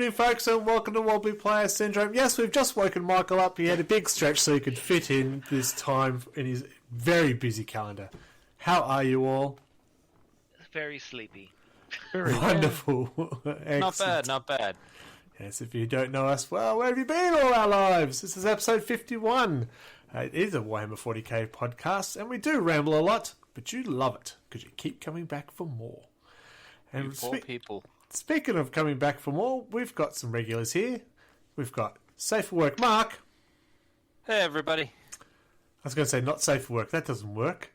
evening, folks, and welcome to Wobbly Player Syndrome. Yes, we've just woken Michael up. He had a big stretch so he could fit in this time in his very busy calendar. How are you all? Very sleepy. Very wonderful. Not bad. Yes, if you don't know us, well, where have you been all our lives? This is episode 51. It is a Warhammer 40k podcast, and we do ramble a lot, but you love it because you keep coming back for more. And you poor people. Speaking of coming back for more, we've got some regulars here. We've got Safe for Work Mark. Hey, everybody. I was going to say not safe for work. That doesn't work.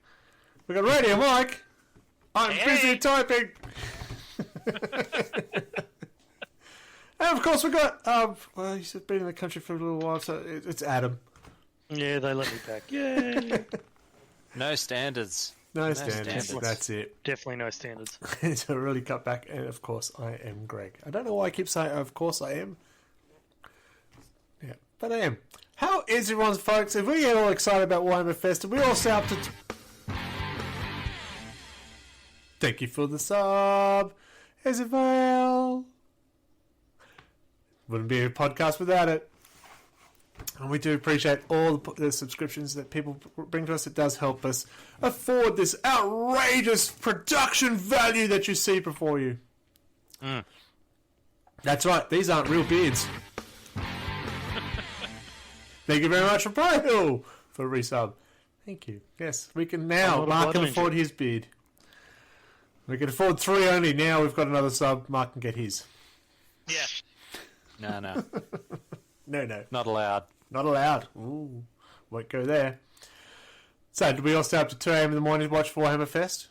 We've got Radio Mike. I'm busy typing. And of course we've got, well, he's been in the country for a little while, so it's Adam. Yeah, they let me back. Yay! No standards. No standards. That's it. Definitely no standards. So really cut back. And of course, I am Greg. I don't know why I keep saying, of course I am. Yeah, but I am. How is everyone, folks? If we get all excited about Warhammer Fest, we all say up to... Thank you for the sub, Isabel. Wouldn't be a podcast without it. And we do appreciate all the subscriptions that people bring to us. It does help us afford this outrageous production value that you see before you. Mm. That's right. These aren't real beards. Thank you very much for Brian for resub. Thank you. Yes, we can now. Mark can afford his beard. We can afford 3 only. Now we've got another sub. Mark can get his. Yeah. No. No. Not allowed. Not allowed. Ooh, won't go there. So, did we all stay up to 2 a.m. in the morning to watch Warhammer Fest?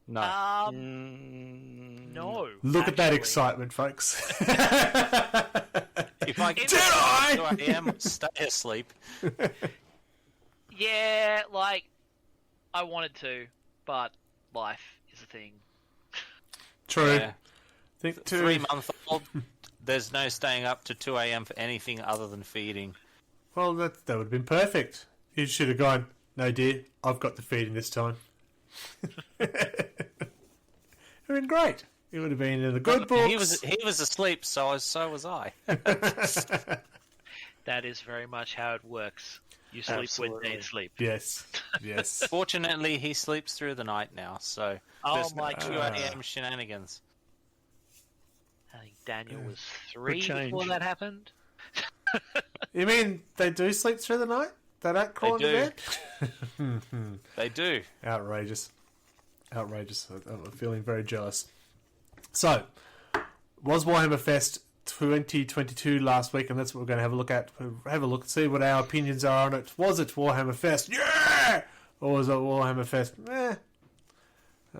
No. No. Look at that excitement, folks. If I get Did I? 2 a.m., stay asleep. Yeah, like, I wanted to, but life is a thing. True. Yeah. Think 3-month-old, there's no staying up to 2 a.m. for anything other than feeding. Well, that would have been perfect. You should have gone, no, dear, I've got the feeding this time. It would have been great. It would have been in the good books. He was asleep, so was I. That is very much how it works. You sleep when they sleep. Yes. Fortunately, he sleeps through the night now, so there's no 2 a.m. shenanigans. I think Daniel was 3 before that happened. You mean they do sleep through the night? They don't crawl into bed? They do. Outrageous. I'm feeling very jealous. So, was Warhammer Fest 2022 last week, and that's what we're going to have a look at. Have a look and see what our opinions are on it. Was it Warhammer Fest? Yeah! Or was it Warhammer Fest? Eh.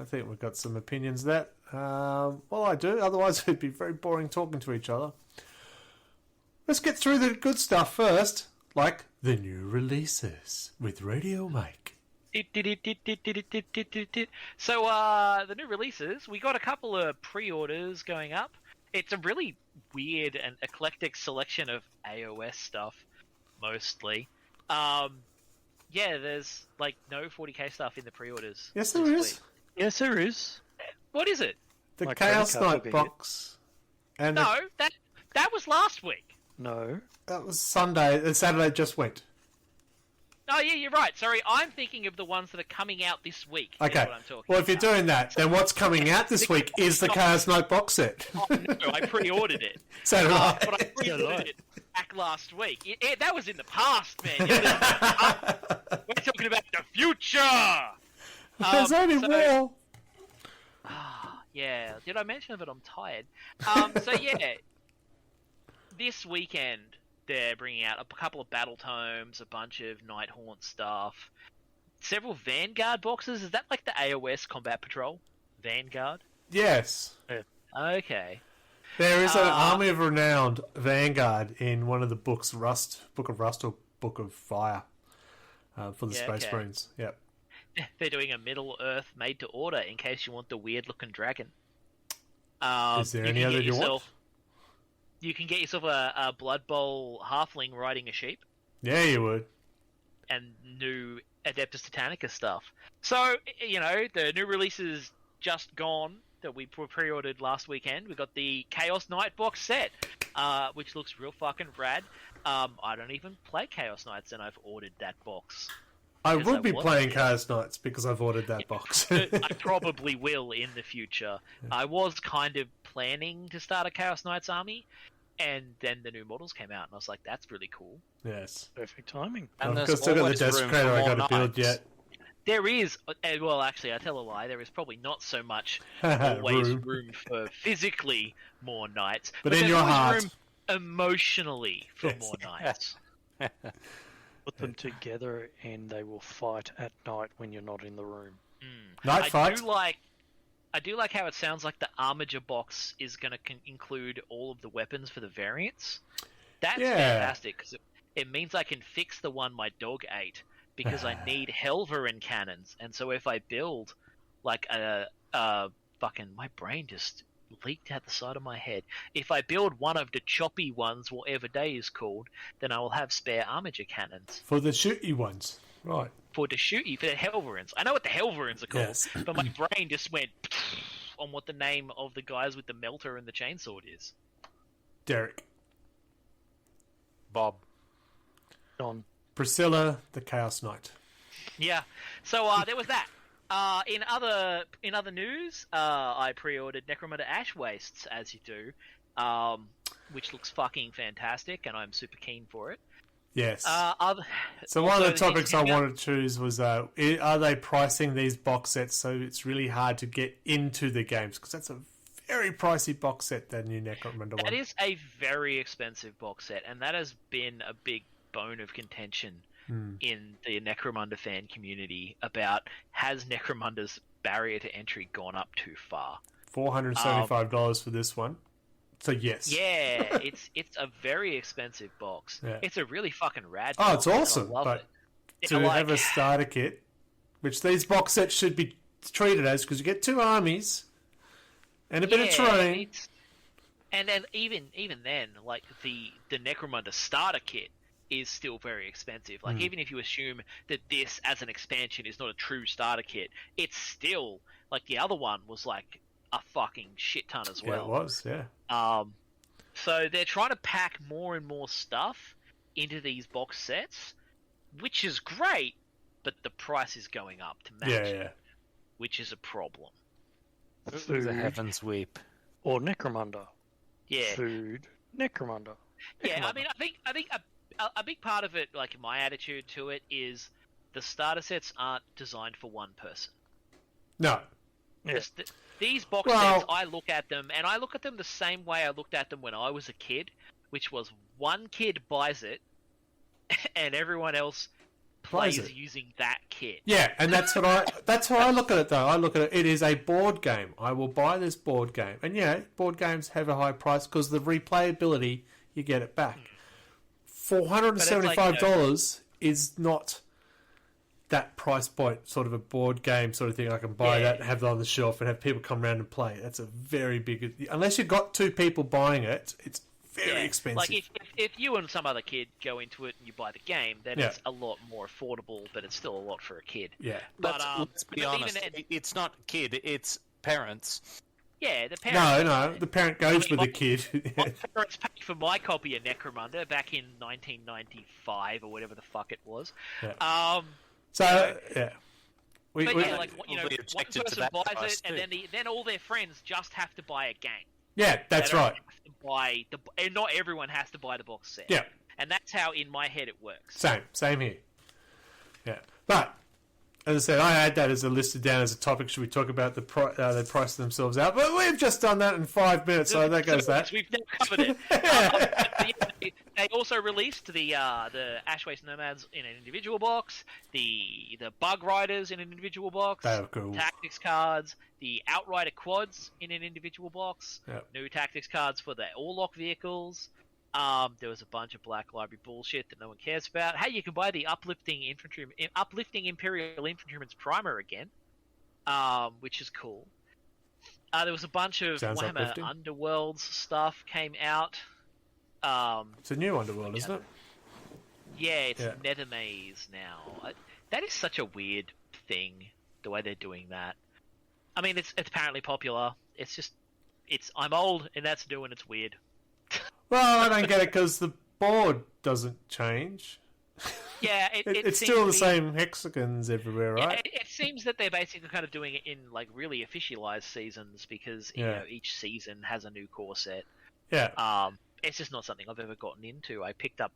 I think we've got some opinions of that. Well, I do. Otherwise, it'd be very boring talking to each other. Let's get through the good stuff first, like the new releases with Radio Mike. So, the new releases, we got a couple of pre-orders going up. It's a really weird and eclectic selection of AOS stuff, mostly. Yeah, there's, like, no 40k stuff in the pre-orders. Yes, there is. Yes, there is. What is it? The My Chaos credit card Knight will be box. And No, that was last week. No. that was Sunday. And Saturday just went. Oh, yeah, you're right. Sorry, I'm thinking of the ones that are coming out this week. Okay. That's what I'm talking Well, if you're about. doing that, then what's coming out this week is the Chaos Knight box set. Oh, no, I pre-ordered it. So did I. But I pre-ordered it back last week. That was in the past, man. We're talking about the future! There's only more. Yeah, did I mention that I'm tired? So yeah, this weekend they're bringing out a couple of battle tomes, a bunch of Nighthaunt stuff, several Vanguard boxes. Is that like the AOS Combat Patrol? Vanguard? Yes. Okay. There is an Army of Renowned Vanguard in one of the books, Book of Rust or Book of Fire, for the Space Marines. Yep. They're doing a Middle Earth made to order in case you want the weird looking dragon. Is there any other you want? You can get yourself a Blood Bowl halfling riding a sheep. Yeah, you would. And new Adeptus Titanicus stuff. So, you know, the new release is just gone. that we pre-ordered last weekend. We got the Chaos Knight box set, which looks real fucking rad. I don't even play Chaos Knights, and I've ordered that box. I will be playing Chaos Knights because I've ordered that box. I probably will in the future. I was kind of planning to start a Chaos Knights army, and then the new models came out, and I was like, that's really cool. Yes. Perfect timing. And I've still got the Desecrator I got to build yet. There is, well, actually, I tell a lie. There is probably not so much always room for physically more knights, but in your heart, room emotionally for more knights. Put them together, and they will fight at night when you're not in the room. Night fight. I do like how it sounds like the Armiger box is going to include all of the weapons for the variants. That's fantastic because it means I can fix the one my dog ate. Because I need Helverin cannons, and so if I build like a fucking, my brain just leaked out the side of my head. If I build one of the choppy ones, whatever day is called, then I will have spare Armiger cannons for the shooty ones, right? For the Helverins. I know what the Helverins are called, but my brain just went on what the name of the guys with the melter and the chainsaw is. Derek, Bob, Don. Priscilla, the Chaos Knight. Yeah, so there was that. In other news, I pre-ordered Necromunda Ash Wastes, as you do, which looks fucking fantastic, and I'm super keen for it. Yes. So one of the topics I wanted to choose was, are they pricing these box sets so it's really hard to get into the games? Because that's a very pricey box set, that new Necromunda one. That is a very expensive box set, and that has been a big bone of contention in the Necromunda fan community about, has Necromunda's barrier to entry gone up too far? $475 for this one. So yes. Yeah, it's a very expensive box. Yeah. It's a really fucking rad box. Oh, it's awesome. But to have a starter kit, which these box sets should be treated as, because you get 2 armies and a bit of terrain. And then even then, like the Necromunda starter kit is still very expensive. Like even if you assume that this as an expansion is not a true starter kit, it's still like the other one was like a fucking shit ton as well. Yeah, it was, yeah. So they're trying to pack more and more stuff into these box sets, which is great, but the price is going up to match it, which is a problem. Food. The heavens weep. Or Necromunda. Yeah. Food. Necromunda. Yeah, I mean, I think a big part of it, like my attitude to it, is the starter sets aren't designed for one person. No. Yes. These box sets, I look at them, and I look at them the same way I looked at them when I was a kid, which was one kid buys it, and everyone else plays using that kit. Yeah, and that's how I look at it, though. I look at it is a board game. I will buy this board game. And yeah, board games have a high price because the replayability, you get it back. $475 is not that price point, sort of a board game sort of thing. I can buy that and have it on the shelf and have people come around and play. That's a very big... Unless you've got 2 people buying it, it's very expensive. Like if you and some other kid go into it and you buy the game, then it's a lot more affordable, but it's still a lot for a kid. Yeah. But let's be honest, it's not kid, it's parents. Yeah, the parents... No, the parent goes with the kid. My parents paid for my copy of Necromunda back in 1995 or whatever the fuck it was. Yeah. One person buys it, and then all their friends just have to buy a game. Yeah, that's right. And not everyone has to buy the box set. Yeah. And that's how, in my head, it works. Same here. Yeah. But, as I said, I had that as a listed down as a topic. Should we talk about the price themselves out? But we've just done that in 5 minutes, so that goes that. We've now covered it. They also released the Ashwaste Nomads in an individual box, the Bug Riders in an individual box, they are cool. Tactics cards, the Outrider quads in an individual box, new Tactics cards for the Orlok vehicles. There was a bunch of Black Library bullshit that no one cares about. Hey, you can buy the Uplifting Imperial Infantryman's Primer again, which is cool. There was a bunch of Warhammer Underworlds stuff came out. It's a new Underworld, isn't it? Yeah, it's Nethermaze now. That is such a weird thing, the way they're doing that. I mean, it's apparently popular. It's just, I'm old, and that's new, and it's weird. Well, I don't get it because the board doesn't change. Yeah, it's still the same hexagons everywhere, right? Yeah, it seems that they're basically kind of doing it in like really officialized seasons because you know each season has a new core set. Yeah. It's just not something I've ever gotten into. I picked up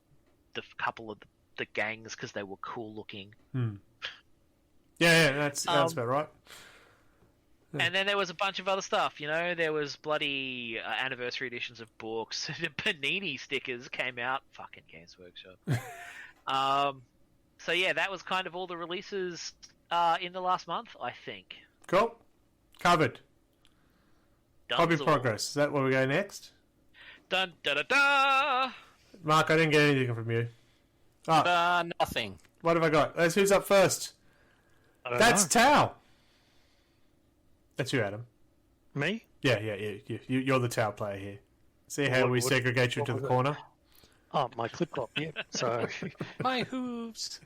the couple of the gangs because they were cool looking. Yeah, that's about right. And then there was a bunch of other stuff, you know. There was bloody anniversary editions of books. The Panini stickers came out. Fucking Games Workshop. So yeah, that was kind of all the releases in the last month, I think. Cool. Covered. Hobby Dunzo. progress. Is that where we go next? Dun da da da. Mark, I didn't get anything from you. Oh, Nothing. what have I got? Who's up first? I don't That's know. Tao. That's you, Adam. Me? Yeah. You're the Tao player here. See how we segregate you into the corner? Oh, my clip clop, yeah. So, My hooves.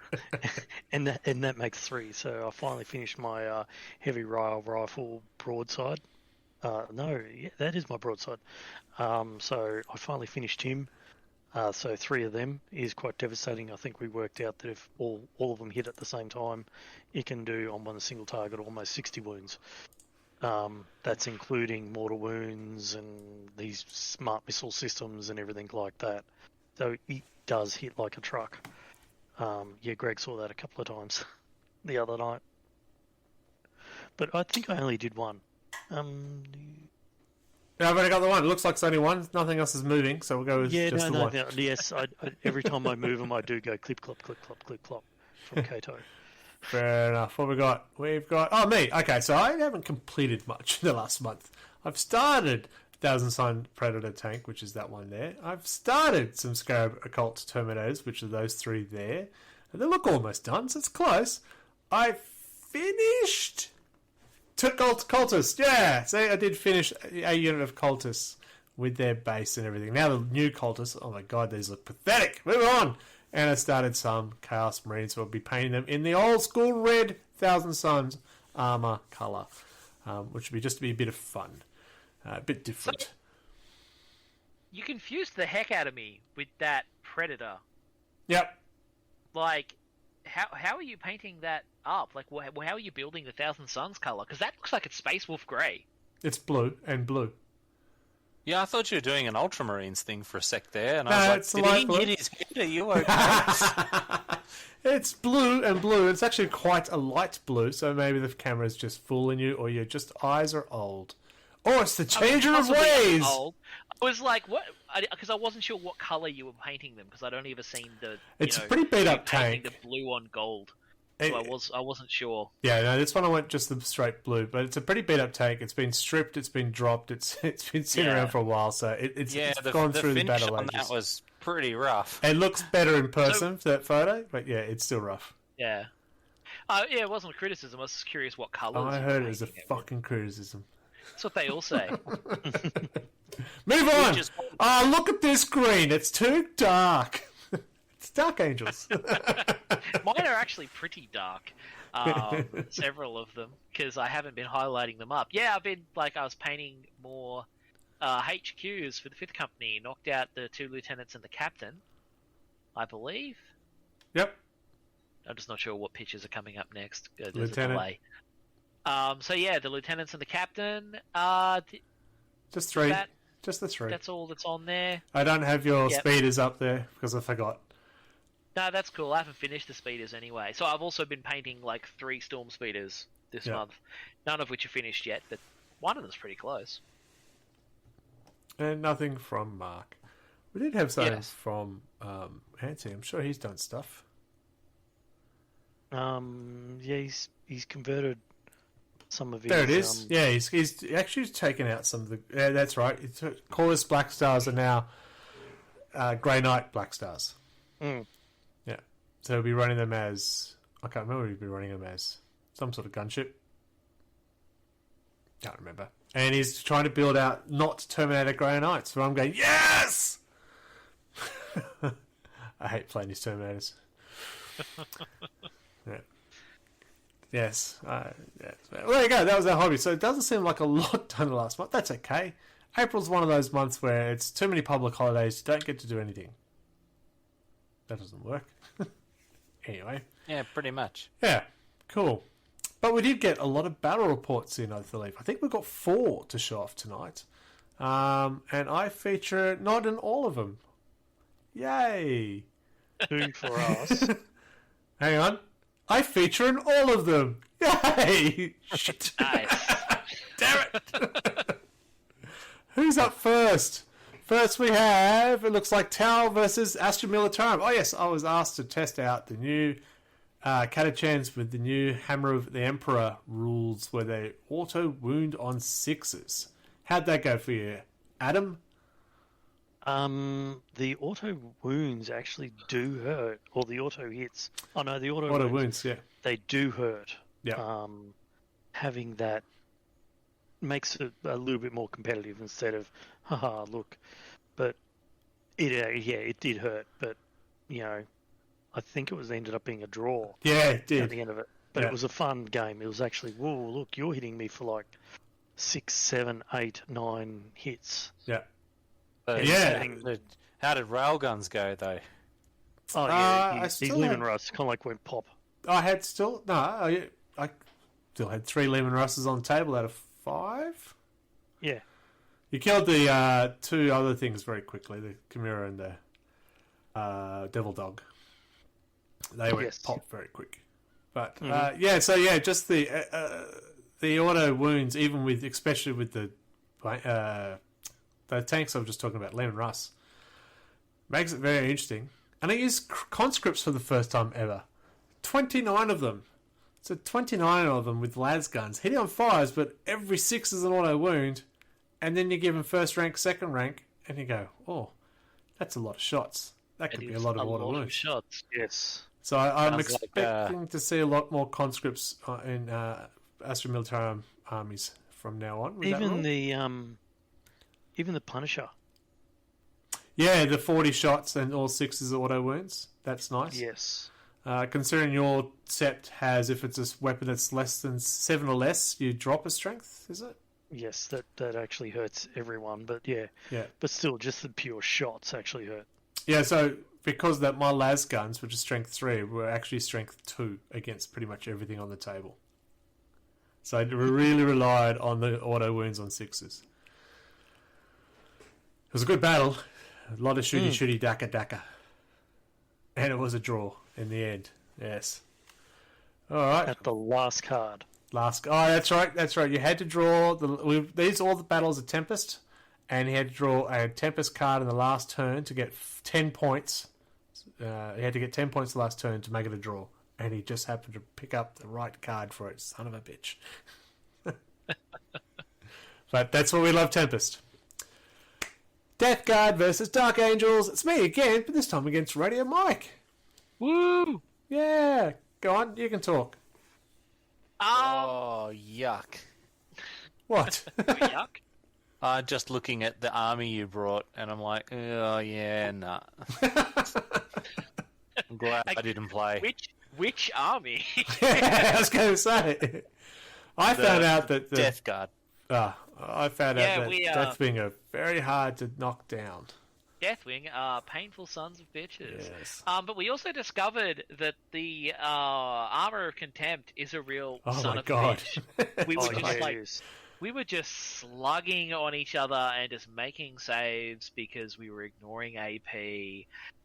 and that makes 3. So I finally finished my heavy rail rifle broadside. No, yeah, that is my broadside. So I finally finished him. So 3 of them is quite devastating. I think we worked out that if all of them hit at the same time, it can do on one single target almost 60 wounds. That's including mortar wounds and these smart missile systems and everything like that. So it does hit like a truck. Yeah, Greg saw that a couple of times the other night. But I think I only did one. Yeah, I've only got the one. It looks like it's only one. Nothing else is moving, so we'll go with just the one. No. Yes, I, every time I move them, I do go clip, clop, clip, clop, clip, clop from Kato. Fair enough. What we got? We've got... Oh, me. Okay, so I haven't completed much in the last month. I've started Thousand Sun Predator Tank, which is that one there. I've started some Scarab Occult Terminators, which are those 3 there. And they look almost done, so it's close. I finished... Cultists, yeah! See, I did finish a unit of Cultists with their base and everything. Now the new Cultists, oh my god, these look pathetic. Move on! And I started some Chaos Marines, so I'll be painting them in the old school red Thousand Suns armor colour, which would be just to be a bit of fun. A bit different. So, you confused the heck out of me with that Predator. Yep. Like, how are you painting that up? Like, how are you building the Thousand Suns color? Because that looks like it's Space Wolf Grey. It's blue and blue. Yeah, I thought you were doing an Ultramarines thing for a sec there, and No, I it's was like, light did he blue. hit his head? Are you okay? It's blue and blue. It's actually quite a light blue, so maybe the camera's just fooling you, or your just eyes are old. Or it's the changer of ways! Old. I was like, what? Because I wasn't sure what color you were painting them, because I'd only ever seen the. It's a pretty beat up painting tank. the blue on gold. So I wasn't sure. Yeah, no, this one I went just the straight blue, but it's a pretty beat up tank. It's been stripped, it's been dropped, it's been sitting around for a while, so it's gone through the battle on ages. that was pretty rough. It looks better in person for that photo, but yeah, it's still rough. Yeah. Yeah, it wasn't a criticism. I was just curious what colors. I heard it was a fucking criticism. That's what they all say. Move on! Oh, look at this green. It's too dark. It's Dark Angels. Mine are actually pretty dark. Several of them, because I haven't been highlighting them up. Yeah, I was painting more HQs for the 5th Company. Knocked out the 2 lieutenants and the captain, I believe. Yep. I'm just not sure what pictures are coming up next. There's Lieutenant. a delay. So yeah, the lieutenants and the captain. Just 3. That, Just the 3. That's all that's on there. I don't have your speeders up there because I forgot. No, that's cool. I haven't finished the speeders anyway. So I've also been painting like 3 storm speeders this month. None of which are finished yet, but one of them's pretty close. And nothing from Mark. We did have something from Hansi. I'm sure he's done stuff. Yeah, he's converted some of his... There it is. Yeah, he's actually taken out some of the... Yeah, that's right. Chorus Black Stars are now Grey Knight Black Stars. Mm. Yeah. So he'll be running them as... I can't remember what he'll be running them as. Some sort of gunship. Can't remember. And he's trying to build out not Terminator Grey Knights. So I'm going, yes! I hate playing these Terminators. Yeah. Yes. Yes. Well, there you go. That was our hobby. So it doesn't seem like a lot done last month. That's okay. April's one of those months where it's too many public holidays. You don't get to do anything. That doesn't work. Anyway. Yeah, pretty much. Yeah. Cool. But we did get a lot of battle reports in, I believe. I think we've got 4 to show off tonight. And I feature not in all of them. Yay. 2 for us. Hang on. I feature in all of them. Yay. Shit. Nice. Damn it. Who's up first? First we have, it looks like Tau versus Astra Militarum. Oh yes, I was asked to test out the new Catachans with the new Hammer of the Emperor rules where they auto wound on 6s. How'd that go for you, Adam? The auto wounds actually do hurt, or the auto hits. Oh no, the auto wounds, yeah. They do hurt. Yeah. Having that makes it a little bit more competitive instead of, haha, look. But it did hurt. But I think it ended up being a draw. Yeah, it did at the end of it. But it was a fun game. It was actually, whoa, look, you're hitting me for like 6, 7, 8, 9 hits. Yeah. How did railguns go though? Oh yeah, he Lehman Russ kind of like went pop. I still had 3 Lehman Russes on the table out of 5. Yeah. You killed the 2 other things very quickly, the Chimera and the Devil Dog. They went pop very quick. But just the auto wounds, especially with the tanks I was just talking about, Lehman Russ, makes it very interesting. And I used conscripts for the first time ever. 29 of them. So 29 of them with las guns, hitting on 5s, but every 6 is an auto wound. And then you give them first rank, second rank, and you go, oh, that's a lot of shots. That could be a lot of auto wounds. Shots. Yes. So I'm expecting to see a lot more conscripts in Astra Militarum armies from now on. Even the Punisher. Yeah, the 40 shots and all 6s auto wounds. That's nice. Yes. Considering your sept has, if it's a weapon that's less than 7 or less, you drop a strength, is it? Yes, that actually hurts everyone, but yeah. But still, just the pure shots actually hurt. Yeah, so because that my las guns, which is strength 3, were actually strength 2 against pretty much everything on the table. So I really relied on the auto wounds on 6s. It was a good battle. A lot of shooty, daka. And it was a draw in the end. Yes. All right. At the last card. That's right. You had to draw all the battles of Tempest, and he had to draw a Tempest card in the last turn to get 10 points. He had to get 10 points the last turn to make it a draw, and he just happened to pick up the right card for it. Son of a bitch. But that's what we love, Tempest. Death Guard versus Dark Angels. It's me again, but this time against Radio Mike. Woo! Yeah. Go on, you can talk. Oh, yuck. What? Yuck. Just looking at the army you brought, and I'm like, oh, yeah, nah. I'm glad I didn't play. Which army? Yeah, I was going to say. I found out that... Death Guard. I found out that Deathwing are very hard to knock down. Deathwing are painful sons of bitches. Yes. But we also discovered that the Armor of Contempt is a real son of a bitch. We were just slugging on each other and just making saves because we were ignoring AP,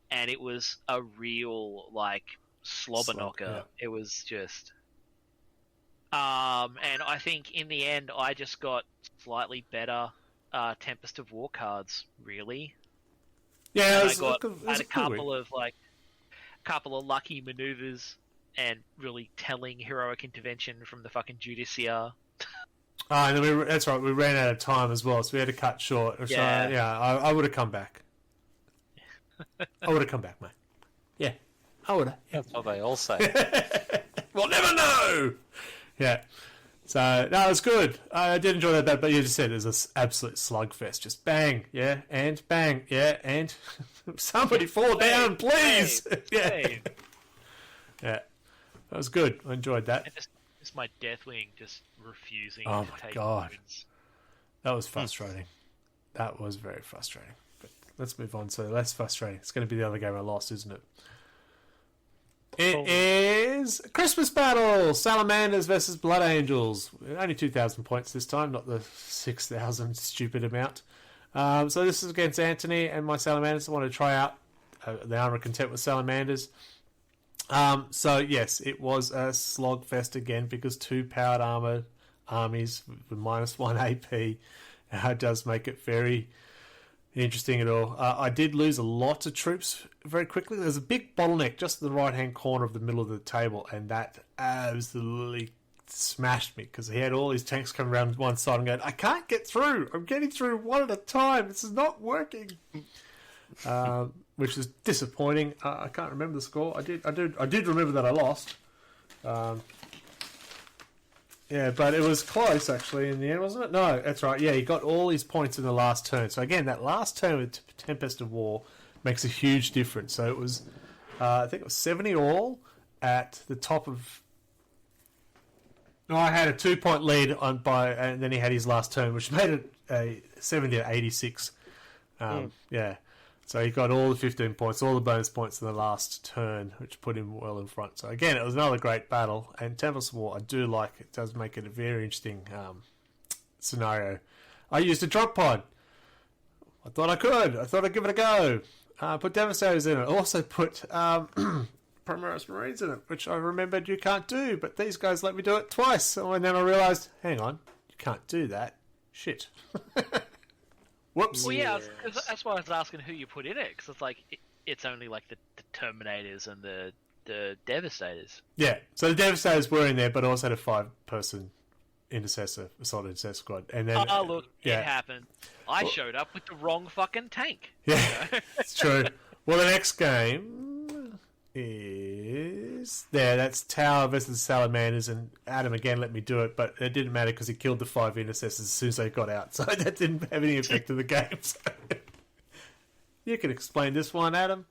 and it was a real slobber knocker. Yeah. It was just. And I think in the end, I just got slightly better Tempest of War cards. Really. Yeah, I had a couple of lucky maneuvers and really telling heroic intervention from the fucking Judicia. And then that's right. We ran out of time as well, so we had to cut short. So, I would have come back. I would have come back, mate. Yeah, I would have. That's what they all say. We'll never know. Yeah. So, no, it was good. I did enjoy that, but you just said it was an absolute slugfest. Just bang, yeah, and bang, yeah, and somebody fall down, please. Yeah. Yeah. That was good. I enjoyed that. And just Just my Deathwing just refusing Oh to my take God. wounds. That was frustrating. That was very frustrating. But let's move on to less frustrating. It's going to be the other game I lost, isn't it? It is Christmas Battle! Salamanders versus Blood Angels. Only 2,000 points this time, not the 6,000 stupid amount. So this is against Anthony and my Salamanders. I want to try out the Armor of Contempt with Salamanders. So yes, it was a slog fest again because 2 powered armor armies with -1 AP does make it very interesting at all. I did lose a lot of troops very quickly. There's a big bottleneck just in the right-hand corner of the middle of the table, and that absolutely smashed me because he had all his tanks coming around one side and going, I can't get through. I'm getting through one at a time. This is not working. Which is disappointing. I can't remember the score. I did remember that I lost. Yeah, but it was close actually in the end, wasn't it? No, that's right. Yeah, he got all his points in the last turn. So again, that last turn with Tempest of War makes a huge difference. So it was, I think it was 70 all at the top of. No, I had a 2-point lead and then he had his last turn, which made it a 70 to 86. Yeah. So he got all the 15 points, all the bonus points in the last turn, which put him well in front. So again, it was another great battle. And Tempest of War, I do like. It does make it a very interesting scenario. I used a drop pod. I thought I could. I thought I'd give it a go. Put Devastators in it. Also put Primaris Marines in it, which I remembered you can't do. But these guys let me do it twice. And then I realised, hang on, you can't do that. Shit. Whoops. Well, yeah, that's why I was asking who you put in it, because it's like it's only like the Terminators and the Devastators. Yeah, so the Devastators were in there, but I also had a 5-person assault intercessor squad. And then, look, it happened. I showed up with the wrong fucking tank. Yeah, it's true. Well, the next game is that's Tower versus Salamanders, and Adam again let me do it, but it didn't matter because he killed the 5 intercessors as soon as they got out, so that didn't have any effect on the game. So. You can explain this one, Adam.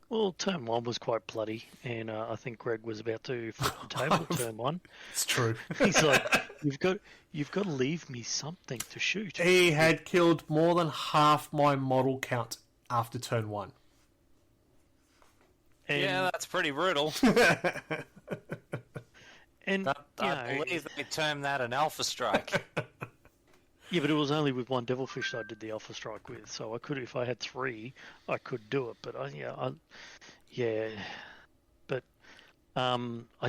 Well, turn 1 was quite bloody, and I think Greg was about to flip the table turn 1. It's true. He's like, you've got to leave me something to shoot. He had killed more than half my model count after turn 1. And, yeah, that's pretty brutal. And I believe they term that an alpha strike. Yeah, but it was only with one Devilfish that I did the Alpha Strike with, so I could, if I had 3, I could do it. But I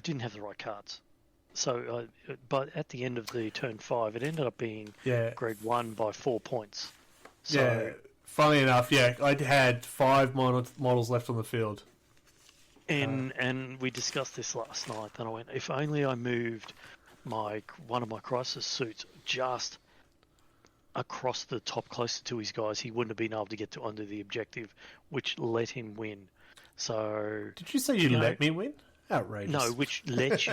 didn't have the right cards. So, but at the end of the turn 5, it ended up being Greg won by 4 points. So, yeah, funnily enough, I had 5 models left on the field. And we discussed this last night. Then I went, if only I moved one of my crisis suits just across the top closer to his guys, he wouldn't have been able to get to under the objective, which let him win. So did you say you let me win? Outrageous. No, which let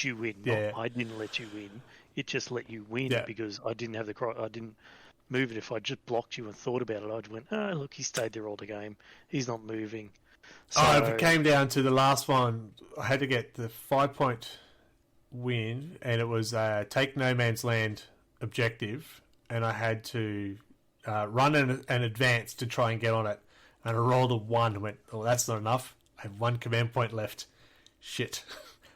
you win. Yeah. I didn't let you win. It just let you win because I didn't have I didn't move it. If I just blocked you and thought about it, I'd went, oh look, he stayed there all the game. He's not moving. So, if it came down to the last one, I had to get the 5-point win, and it was take no man's land objective, and I had to run an advance to try and get on it, and I rolled a 1 and went, oh, that's not enough. I have 1 command point left. Shit.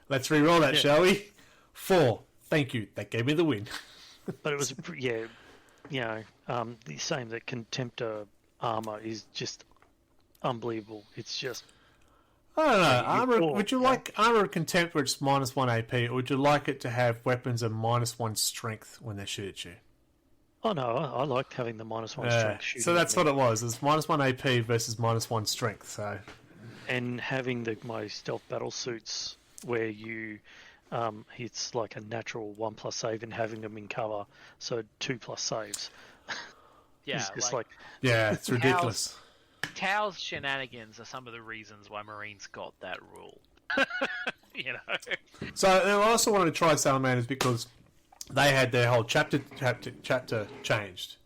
Let's re-roll that, shall we? 4. Thank you. That gave me the win. But it was, the same that Contemptor armor is just unbelievable. It's just... I don't know. Armor. Would you like Armor of Contempt where it's -1 AP, or would you like it to have weapons of -1 strength when they shoot at you? Oh no, I liked having the -1 strength shooting. So that's what it was. It's -1 AP versus -1 strength. So, and having my stealth battle suits where you, it's like a natural 1+ save, and having them in cover, so 2+ saves. Yeah, it's ridiculous. Tao's shenanigans are some of the reasons why Marines got that rule. You know. So I also wanted to try Salamanders because they had their whole chapter changed,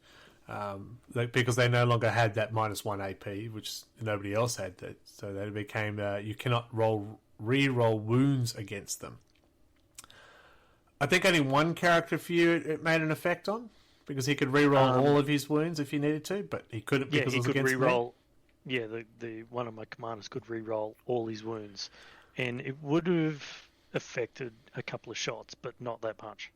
because they no longer had that -1 AP, which nobody else had. That, so they became you cannot re-roll wounds against them. I think only one character for you it made an effect on, because he could re-roll all of his wounds if he needed to, but he couldn't because it was against re-roll. Me. Yeah, the one of my commanders could re-roll all his wounds, and it would have affected a couple of shots, but not that much.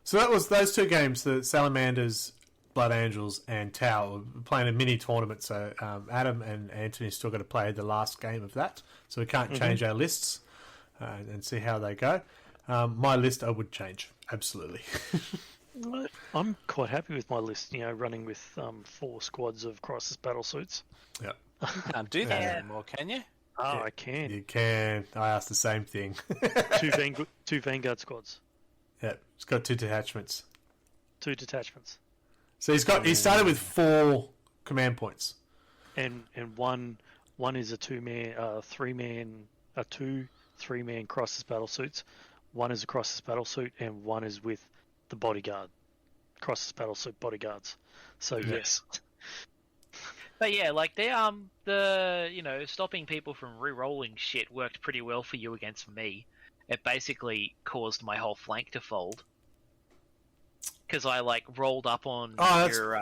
So that was those two games, the Salamanders, Blood Angels, and Tau, playing a mini tournament. So Adam and Anthony still got to play the last game of that, so we can't change our lists and see how they go. My list I would change, absolutely. I'm quite happy with my list, running with 4 squads of Crisis battle suits. Yeah. You can't do that anymore, can you? Oh, yeah, I can. You can. I asked the same thing. 2 Vanguard squads. Yeah, it's got 2 detachments. 2 detachments. So he started with 4 command points. And one is a 3-man Crisis battle suits. One is a Crisis battle suit, and one is with the bodyguard. Crisis battle suit bodyguards. So yes. But yeah, like the stopping people from re-rolling shit worked pretty well for you against me. It basically caused my whole flank to fold. Because I rolled up on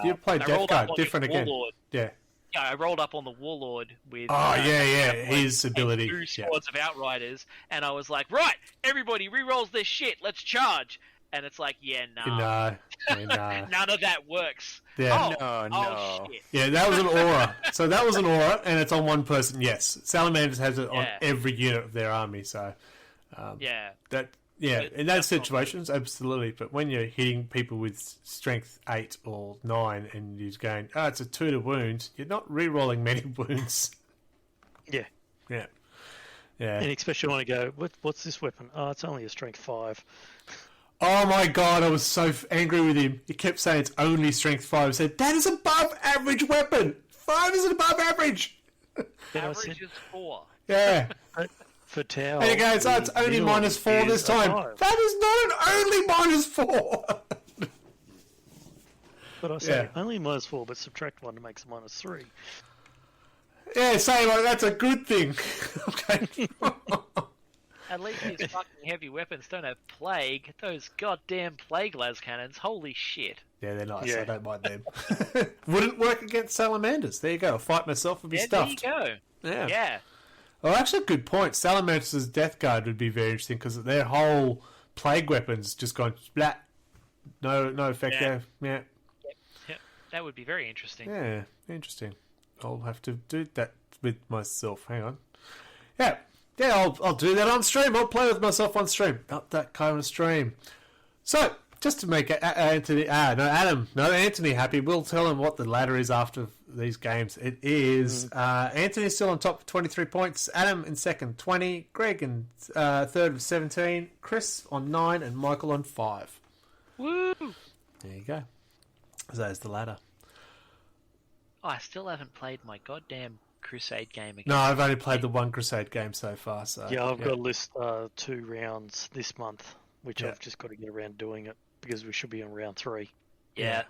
you played Death Guard, different again. Warlord. Yeah. Yeah, I rolled up on the Warlord with his ability. 2 squads of Outriders, and I was like, right, everybody re-rolls this shit, let's charge. And it's like, nah. None of that works. Yeah. Oh, shit. Yeah, that was an aura. So that was an aura, and it's on one person, yes. Salamanders has it on every unit of their army, so... in those situations, absolutely. But when you're hitting people with strength 8 or 9 and you're going, it's a 2 to wound, you're not re-rolling many wounds. Yeah. Yeah. And especially when I go, what's this weapon? Oh, it's only a strength 5. Oh my god, I was so angry with him. He kept saying it's only strength 5. I said, that is above average weapon. 5 isn't above average. Average is 4. Yeah. For Tau. And he goes, it's only -4 this time. That is not an only -4. But I say only -4, but subtract 1 to make it -3. Yeah, say that's a good thing. Okay. At least these fucking heavy weapons don't have plague. Those goddamn plague las cannons. Holy shit. Yeah, they're nice. I don't mind them. Wouldn't work against salamanders. There you go. I'll fight myself and be stuffed. There you go. Yeah. Well, actually, a good point. Salamanders' Death Guard would be very interesting because their whole plague weapons just gone splat. No effect there. Yeah. Yep. That would be very interesting. Yeah, interesting. I'll have to do that with myself. Hang on. Yeah, I'll do that on stream. I'll play with myself on stream. Not that kind of stream. So, just to make Anthony happy, we'll tell him what the ladder is after these games. It is Anthony's still on top with 23 points, Adam in second 20, Greg in third with 17, Chris on 9, and Michael on 5. Woo! There you go. So there's the ladder. Oh, I still haven't played my goddamn Crusade game again. No, I've only played the one Crusade game so far. So I've got to list 2 rounds this month, which I've just got to get around doing it because we should be on round 3. Yeah.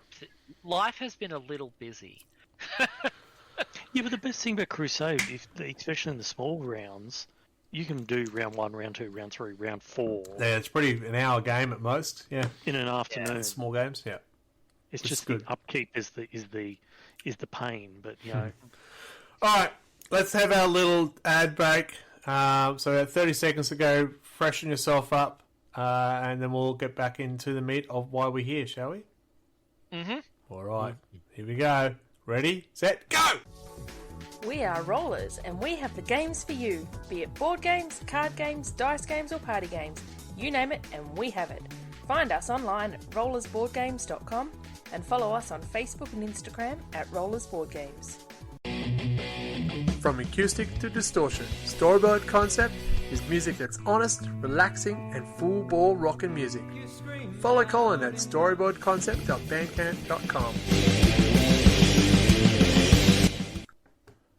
Life has been a little busy. Yeah, but the best thing about Crusade, especially in the small rounds, you can do round 1, round 2, round 3, round 4. Yeah, it's pretty an hour game at most. Yeah, in an afternoon. Yeah, small games. Yeah, it's just good. The upkeep is the pain, but you know. All right, let's have our little ad break. So about 30 seconds to go. Freshen yourself up, and then we'll get back into the meat of why we're here, shall we? Mm-hmm. All right, here we go. Ready, set, go! We are Rollers, and we have the games for you. Be it board games, card games, dice games, or party games. You name it, and we have it. Find us online at rollersboardgames.com and follow us on Facebook and Instagram at rollersboardgames. From acoustic to distortion, Storyboard Concept is music that's honest, relaxing, and full ball rockin' music. Follow Colin at storyboardconcept.bandcamp.com.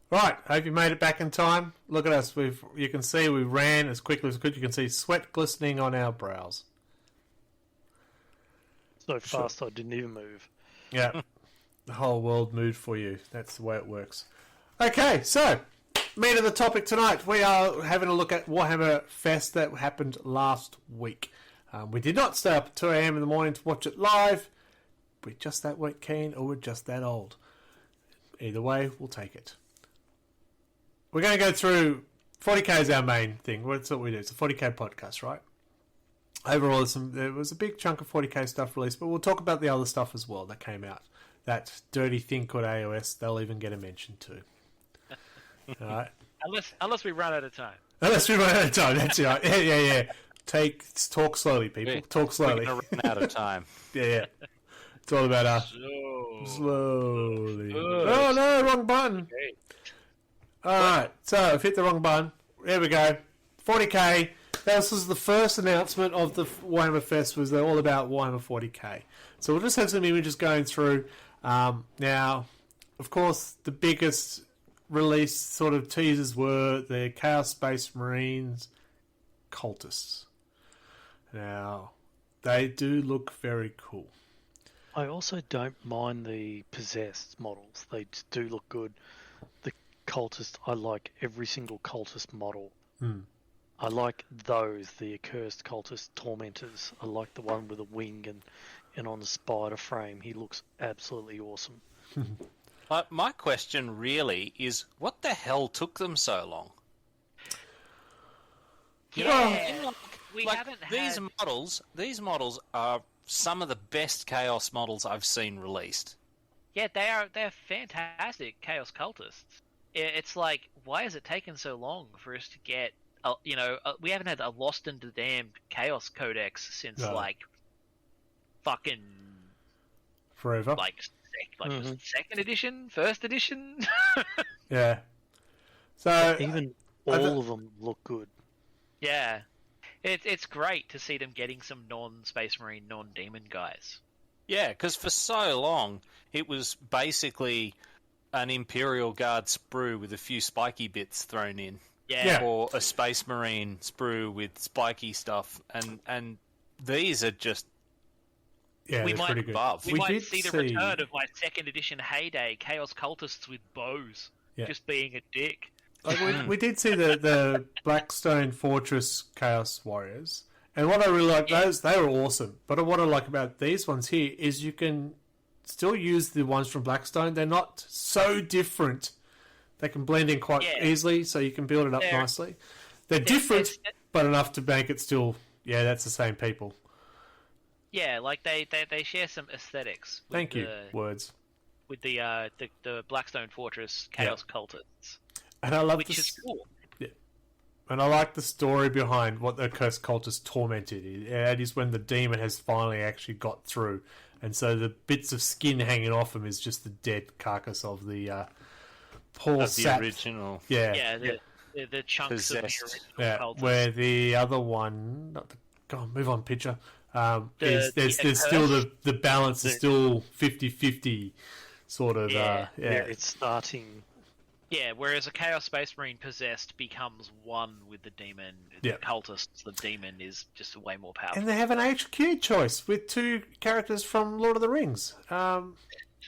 Right, hope you made it back in time. Look at us. You can see we ran as quickly as we could. You can see sweat glistening on our brows. So fast I didn't even move. Yeah, the whole world moved for you. That's the way it works. Okay, so, meat of the topic tonight. We are having a look at Warhammer Fest that happened last week. We did not stay up at 2 a.m. in the morning to watch it live. We're just that weren't keen, or we're just that old. Either way, we'll take it. We're going to go through 40k is our main thing. That's what we do. It's a 40k podcast, right? Overall, there was a big chunk of 40k stuff released, but we'll talk about the other stuff as well that came out. That dirty thing called AOS, they'll even get a mention too. All right. Unless we run out of time. Unless we run out of time, that's right. Yeah. Talk slowly, people. Talk slowly. We're going to run out of time. Yeah. It's all about slowly. Oh no, wrong button. Okay. Alright, so I've hit the wrong button. There we go. 40k. This was the first announcement of the Warhammer Fest, was all about Warhammer 40k. So we'll just have some images going through. Now, of course, the biggest release sort of teasers were the Chaos Space Marines cultists. Now, they do look very cool. I also don't mind the possessed models. They do look good. The cultist, I like every single cultist model. I like those, the accursed cultist tormentors. I like the one with a wing and on the spider frame. He looks absolutely awesome. My question really is, what the hell took them so long? We Like, haven't these had... These models are some of the best Chaos models I've seen released. Yeah, they're fantastic Chaos cultists. It's like, why has it taken so long for us to get? We haven't had a Lost in the Damned Chaos Codex since fucking Forever. Was it second edition, first edition. Yeah. So Even all of them look good. Yeah, it's great to see them getting some non-Space Marine, non-Demon guys. Yeah, because for so long it was basically an Imperial Guard sprue with a few spiky bits thrown in. Yeah. Or a Space Marine sprue with spiky stuff, and these are just we might pretty good. above. We might see the return of my second edition heyday Chaos cultists with bows, just being a dick. Like we did see the Blackstone Fortress Chaos Warriors, and what I really like, those they were awesome. But what I like about these ones here is you can still use the ones from Blackstone. They're not so different. They can blend in quite easily, so you can build it up nicely. They're different, but enough to make it still, that's the same people. Yeah, like they share some aesthetics. Thank you, words. With the Blackstone Fortress Chaos cultists. And I love which is cool. Yeah. And I like the story behind what the Cursed Cultist tormented. That is when the demon has finally actually got through. And so the bits of skin hanging off him is just the dead carcass of the poor sap. Original. Yeah, the chunks possessed. of the original cultist. Where the other one... Go on, move on, picture. There's still the balance is still 50-50 sort of... it's starting... Yeah, whereas a Chaos Space Marine possessed becomes one with the demon. The cultist, the demon, is just way more powerful. And they have an HQ choice with 2 characters from Lord of the Rings. Yeah,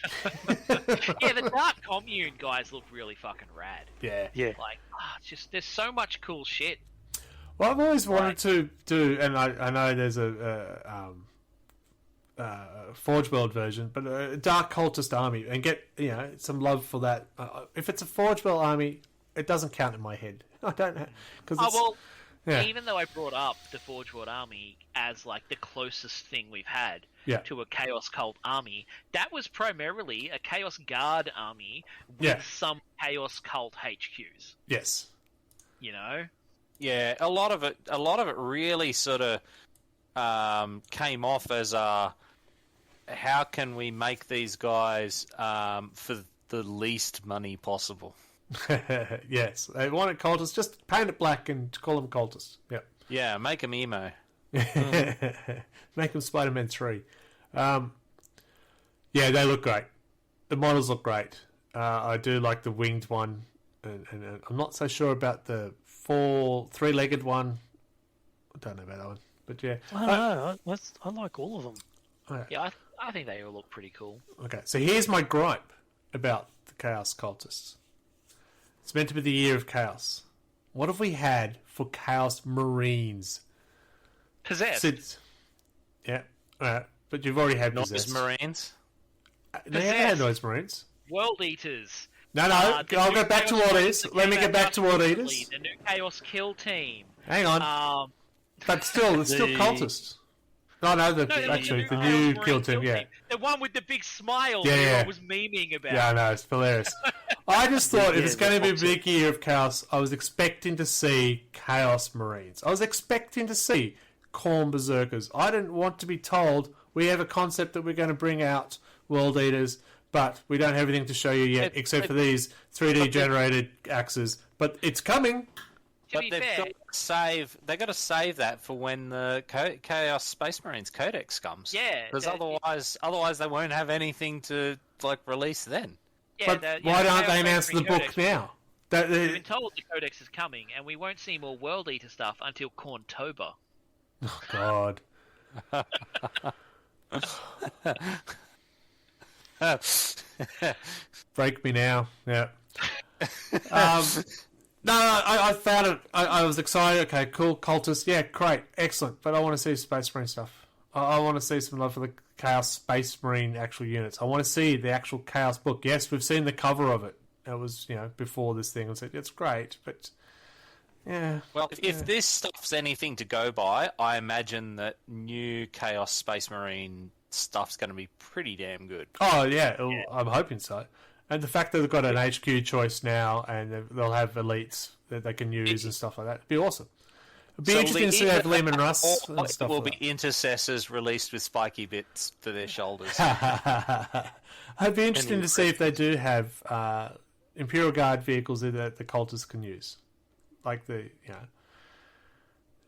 the Dark Commune guys look really fucking rad. Yeah. Like, it's just there's so much cool shit. Well, I've always wanted to do, and I know there's a Forge World version, but a Dark Cultist army, and get some love for that. If it's a Forge World army, it doesn't count in my head. I don't know because even though I brought up the Forge World army as like the closest thing we've had to a Chaos Cult army, that was primarily a Chaos Guard army with some Chaos Cult HQs. Yes, Yeah, a lot of it really sort of came off as how can we make these guys for the least money possible? Yes, they wanted cultists. Just paint it black and call them cultists. Yep. Yeah, make them emo. Make them Spider-Man 3. Yeah, they look great. The models look great. I do like the winged one, and I'm not so sure about the 3-legged one. I don't know about that one, but yeah. I don't know. I like all of them. Yeah, I think they all look pretty cool. Okay, so here's my gripe about the Chaos Cultists. It's meant to be the year of Chaos. What have we had for Chaos Marines? Possessed. Yeah. But you've already had Noise Possessed. Marines. They haven't had Noise Marines. World Eaters. No, The I'll new get back to Chaos World Eaters Eaters. that Let me came get out back to World recently, Eaters. The new Chaos Kill Team. Hang on. But still, it's still The- cultists. No, the new Chaos kill Marine team, yeah. The one with the big smile Yeah, that yeah. everyone was memeing about. Yeah, I know, it's hilarious. I just thought if Yeah, it's going to be a the big year of Chaos, I was expecting to see Chaos Marines. I was expecting to see Khorne Berserkers. I didn't want to be told we have a concept that we're going to bring out World Eaters, but we don't have anything to show you yet, except for these 3D generated axes. But it's coming. To But be they've fair, got to save. They got to save that for when the Chaos Space Marines Codex comes. Yeah, because that- otherwise they won't have anything to release then. yeah, But why don't they announce the book Codex, now? We've been told the Codex is coming, and we won't see more World Eater stuff until Corntober. Oh, God. Break me now. Yeah. No, I found it. I was excited. Okay, cool. Cultist. Yeah, great. Excellent. But I want to see Space Marine stuff. I want to see some love for the Chaos Space Marine actual units. I want to see the actual Chaos book. Yes, we've seen the cover of it. It was, before this thing. I said, it's great, but yeah. Well, if this stuff's anything to go by, I imagine that new Chaos Space Marine stuff's going to be pretty damn good. Oh, yeah. I'm hoping so. And the fact that they've got an HQ choice now and they'll have elites that they can use and stuff like that, it'd be awesome. It'd be So interesting to see have Lehman Russ Or and it stuff will like be intercessors released with spiky bits for their shoulders. that. It'd be interesting to see if they do have Imperial Guard vehicles that the cultists can use. Like Yeah,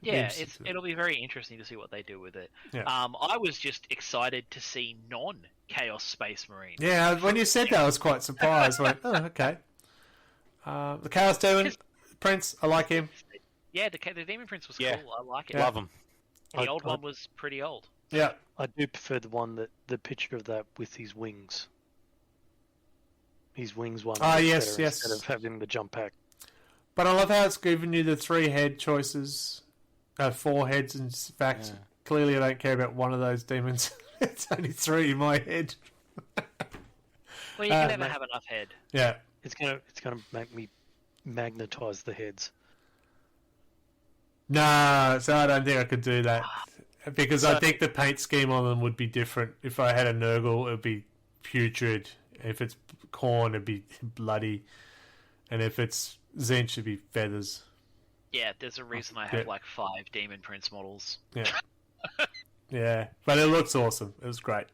Interesting. it'll be very interesting to see what they do with it. Yeah. I was just excited to see non-Chaos Space Marine. Yeah, when you said that, I was quite surprised. I went, oh, okay. The Chaos Demon, Prince, I like him. Yeah, the Demon Prince was Yeah. cool. I like it. Love them. And the I- old I- one was pretty old. Yeah. I do prefer the picture of that with his wings. His wings one. Ah, looks yes, better yes. Instead of having the jump pack. But I love how it's given you the 3 head choices. 4 heads, in fact. Yeah. Clearly, I don't care about one of those demons. It's only 3 in my head. Well, you can never mate. have enough head. Yeah. It's gonna make me magnetize the heads. No, so I don't think I could do that. Because I think the paint scheme on them would be different. If I had a Nurgle, it would be putrid. If it's corn, it'd be bloody. And if it's Zinch, it'd be feathers. Yeah, there's a reason I have Yeah. like 5 Demon Prince models. Yeah. Yeah. But it looks awesome. It was great.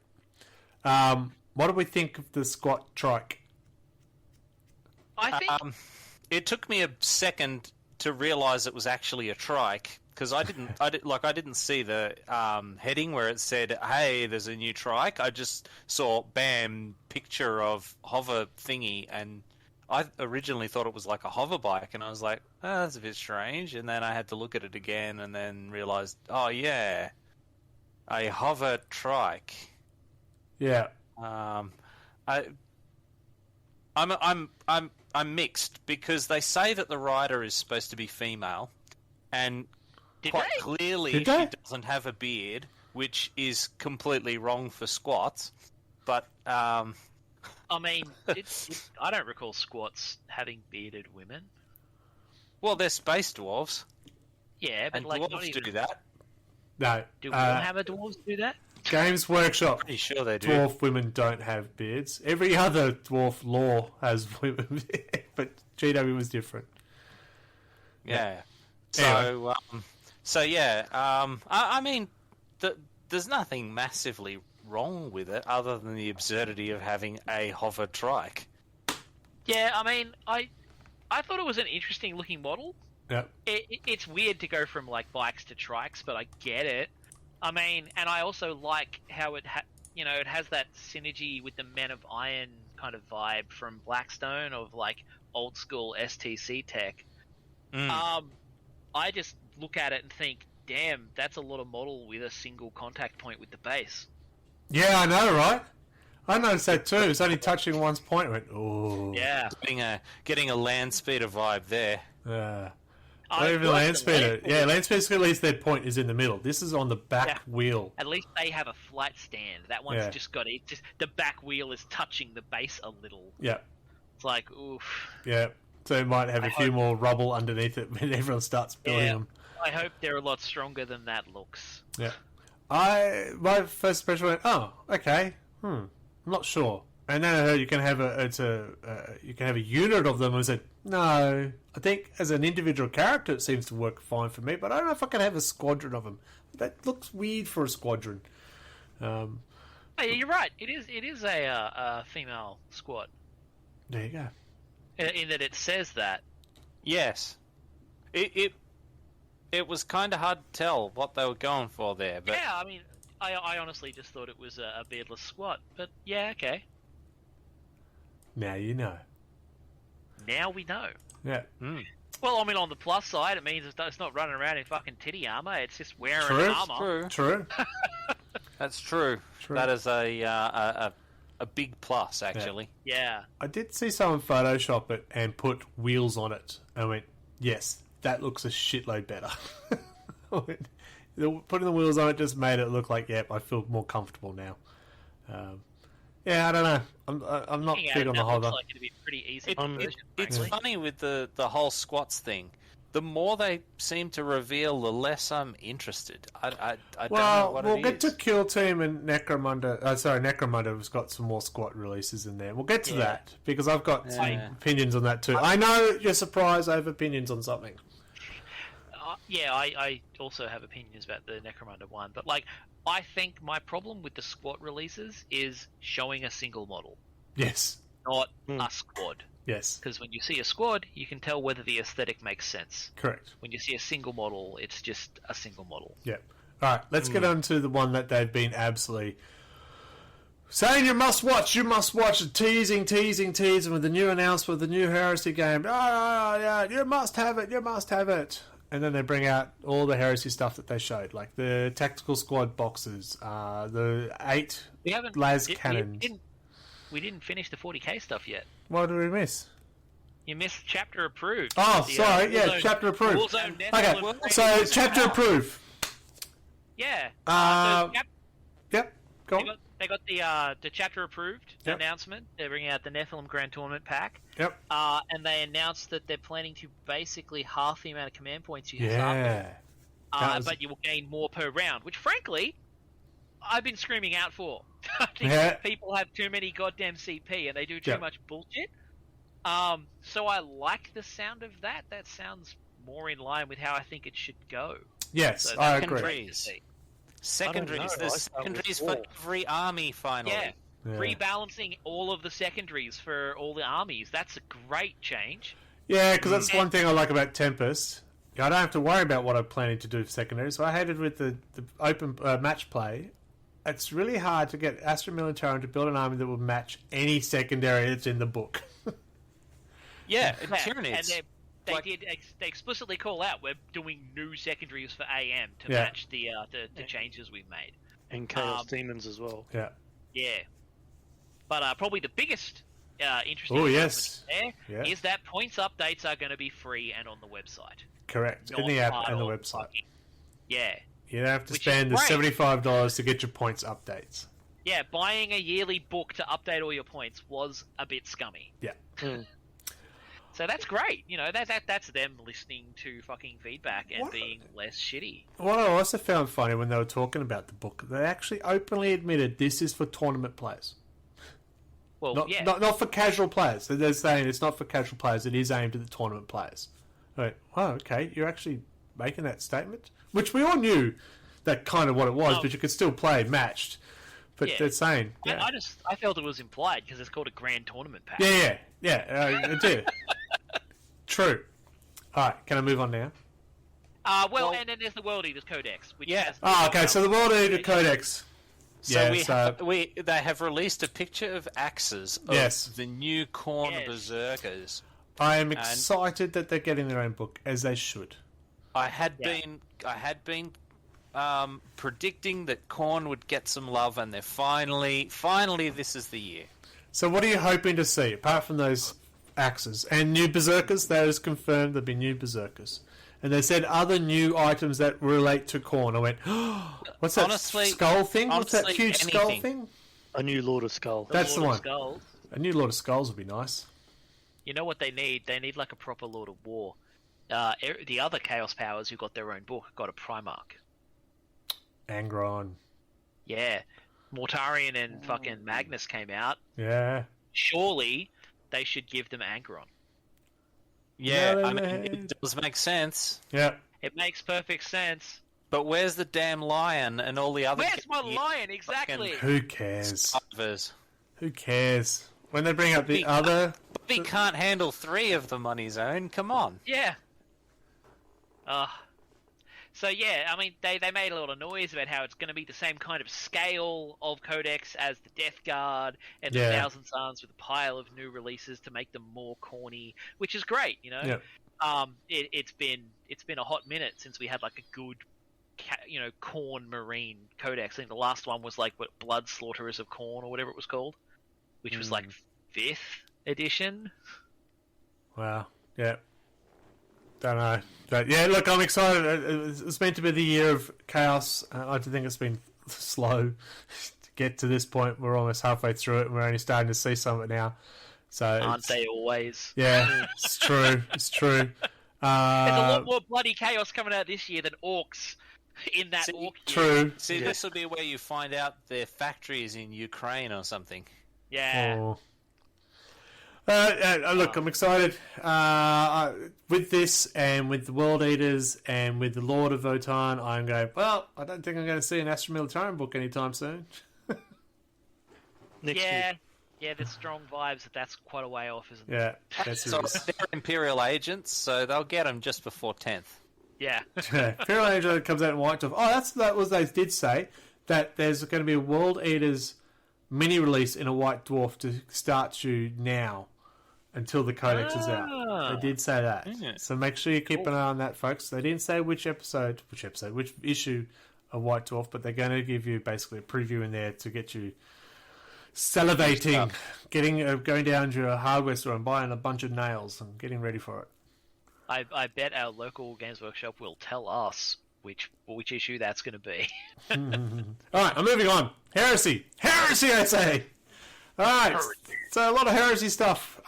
What do we think of the squat trike? I think It took me a second to realize it was actually a trike because I didn't see the heading where it said, "Hey, there's a new trike." I just saw bam picture of hover thingy, and I originally thought it was like a hover bike, and I was like, "Oh, that's a bit strange." And then I had to look at it again, and then realized, "Oh yeah, a hover trike." Yeah. I'm mixed because they say that the rider is supposed to be female, and Did quite they? clearly Did she they? doesn't have a beard, which is completely wrong for squats. But I mean, I don't recall squats having bearded women. well, they're space dwarves, Yeah, but and like, not dwarves even, do that. No. do Warhammer dwarves do that? Games Workshop. Pretty sure they do. Dwarf women don't have beards. Every other dwarf law has women, but GW was different. Yeah. Anyway. So yeah. I mean, there's nothing massively wrong with it other than the absurdity of having a hover trike. Yeah, I mean, I thought it was an interesting looking model. Yep. It's weird to go from like bikes to trikes, but I get it. I mean, and I also like how it it has that synergy with the Men of Iron kind of vibe from Blackstone of like old school STC tech. I just look at it and think, damn, that's a lot of model with a single contact point with the base. Yeah, I know, right? I noticed that too. It's only touching one's point. I went, oh. Yeah. Getting a land speeder vibe there. Not even the land speeder. Yeah, land speeder, at least their point is in the middle. This is on the back wheel. At least they have a flight stand. That one's just got it. Just the back wheel is touching the base a little. Yeah. It's like, oof. Yeah. So it might have a few more rubble underneath it when everyone starts building them. I hope they're a lot stronger than that looks. Yeah. My first impression went, oh, okay. I'm not sure. And then I heard you can have a unit of them. And I said, no. I think as an individual character, it seems to work fine for me. But I don't know if I can have a squadron of them. That looks weird for a squadron. Hey, you're right. It is a female squad. There you go. In that it says that. Yes. It was kind of hard to tell what they were going for there. But Yeah, I mean, I honestly just thought it was a beardless squad. But yeah, okay. Now you know. Now we know. Yeah. Well, I mean, on the plus side, it means it's not running around in fucking titty armor. It's just wearing armor. True. That's true. That is a big plus, actually. Yeah. I did see someone Photoshop it and put wheels on it. I went, yes, that looks a shitload better. Putting the wheels on it just made it look like, yep, I feel more comfortable now. Yeah, I don't know. I'm not big on the whole. Looks like it'd be pretty easy. It's funny with the whole squats thing. The more they seem to reveal, the less I'm interested. I don't know what it is. We'll get to Kill Team and Necromunda. Necromunda has got some more squat releases in there. We'll get to that because I've got some opinions on that too. I know you're surprised I have opinions on something. I also have opinions about the Necromunda one, but I think my problem with the squat releases is showing a single model. Yes. Not a squad. Yes. Because when you see a squad, you can tell whether the aesthetic makes sense. Correct. When you see a single model, it's just a single model. Yep. All right, let's get on to the one that they've been absolutely saying you must watch, and teasing with the new announcement of the new Heresy game. Yeah, you must have it. And then they bring out all the Heresy stuff that they showed, like the tactical squad boxes, the 8 las cannons. We didn't finish the 40k stuff yet. What did we miss? You missed chapter approved. Oh, sorry. Chapter approved. Okay, so chapter approved. Yeah. Yep. Go on. They got the chapter approved announcement. They're bringing out the Nephilim Grand Tournament pack. Yep. And they announced that they're planning to basically half the amount of command points you have. But you will gain more per round, which frankly, I've been screaming out for. I think people have too many goddamn CP and they do too much bullshit. So I like the sound of that. That sounds more in line with how I think it should go. Yes, so I agree. Secondaries. There's secondaries for every army, finally. Yeah. Rebalancing all of the secondaries for all the armies. That's a great change. Yeah, because that's one thing I like about Tempest. I don't have to worry about what I'm planning to do for secondaries. So I hated with the open match play. It's really hard to get Astra Militarum to build an army that will match any secondary that's in the book. Tyranids. And they explicitly call out we're doing new secondaries for AM to match the changes we've made. And Chaos Demons as well. Yeah. Yeah. But probably the biggest interesting there is that points updates are going to be free and on the website. Correct. In the app and the website. Yeah. You don't have to spend the $75 to get your points updates. Yeah, buying a yearly book to update all your points was a bit scummy. Yeah. So that's great. You know, that's them listening to fucking feedback and being less shitty. What I also found funny when they were talking about the book, they actually openly admitted this is for tournament players. Well, not for casual players. So they're saying it's not for casual players. It is aimed at the tournament players. Right. Oh, okay. You're actually making that statement? Which we all knew that kind of what it was, but you could still play matched. But they're saying... Yeah. I felt it was implied because it's called a grand tournament pack. Yeah, I do. True. Alright, can I move on now? And then there's the World Eaters Codex. Which so the World Eater Codex. They have released a picture of axes of the new Khorne Berserkers. I am excited that they're getting their own book, as they should. I had been predicting that Khorne would get some love, and they're finally this is the year. So what are you hoping to see, apart from those axes. And new berserkers, that is confirmed, there'll be new berserkers. And they said other new items that relate to Khorne. I went, oh, what's that skull thing? What's that huge skull thing? A new Lord of Skull. That's the Lord one. of Skulls. A new Lord of Skulls would be nice. You know what they need? They need like a proper Lord of War. The other Chaos Powers who got their own book got a Primarch. Angron. Yeah. Mortarion and fucking Magnus came out. Yeah. Surely they should give them Angron. Yeah, I mean, it does make sense. Yeah. It makes perfect sense. But where's the damn lion and all the other... Where's my lion? Exactly. Who cares? Survivors? Who cares? When they bring up the other... But he can't handle 3 of them on his own. Come on. Yeah. So yeah, I mean, they made a lot of noise about how it's going to be the same kind of scale of Codex as the Death Guard and the Thousand Suns, with a pile of new releases to make them more corny, which is great, you know. Yeah. It's been a hot minute since we had like a good, Khorne Marine Codex. I think the last one was like Blood Slaughterers of Khorne or whatever it was called, which was like 5th edition. Wow. Yeah. Don't know. But yeah, look, I'm excited. It's meant to be the year of chaos. I think it's been slow to get to this point. We're almost halfway through it, and we're only starting to see some of it now. So Aren't they always? Yeah, it's true. It's true. There's a lot more bloody chaos coming out this year than orcs in that orc year. True. See, this will be where you find out their factories in Ukraine or something. Yeah. Oh. Look, I'm excited with this and with the World Eaters and with the Lord of Votan. I'm going, well, I don't think I'm going to see an Astra Militarum book anytime soon. Next year. Yeah, there's strong vibes that's quite a way off, isn't it? Yeah, that's So they're Imperial agents, so they'll get them just before 10th. Yeah. Imperial Agent comes out in White Dwarf. Oh, that was they did say that there's going to be a World Eaters mini release in a White Dwarf to start you now until the Codex is out. They did say that. So make sure you keep an eye on that, folks. They didn't say which issue of White Dwarf, but they're going to give you basically a preview in there to get you salivating, going down to a hardware store and buying a bunch of nails and getting ready for it. I bet our local Games Workshop will tell us which issue that's going to be. All right, I'm moving on. Heresy, I say. All right, so a lot of heresy stuff.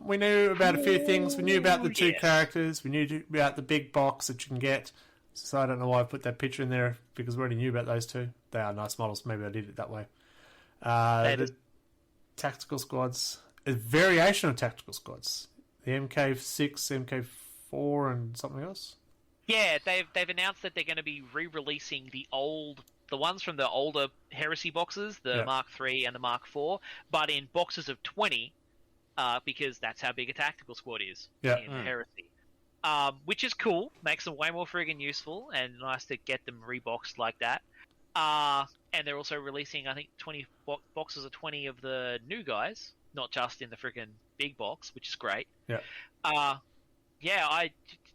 We knew about a few things. We knew about the two characters. We knew about the big box that you can get. So I don't know why I put that picture in there, because we already knew about those two. They are nice models. Maybe I did it that way. The tactical squads, a variation of tactical squads. The MK6, MK4, and something else. Yeah, they've announced that they're going to be re-releasing the ones from the older Heresy boxes, the Mark III and the Mark IV, but in boxes of 20, because that's how big a tactical squad is in Heresy. Which is cool, makes them way more friggin' useful, and nice to get them reboxed like that. And they're also releasing, I think, 20 boxes of 20 of the new guys, not just in the friggin' big box, which is great. Yeah.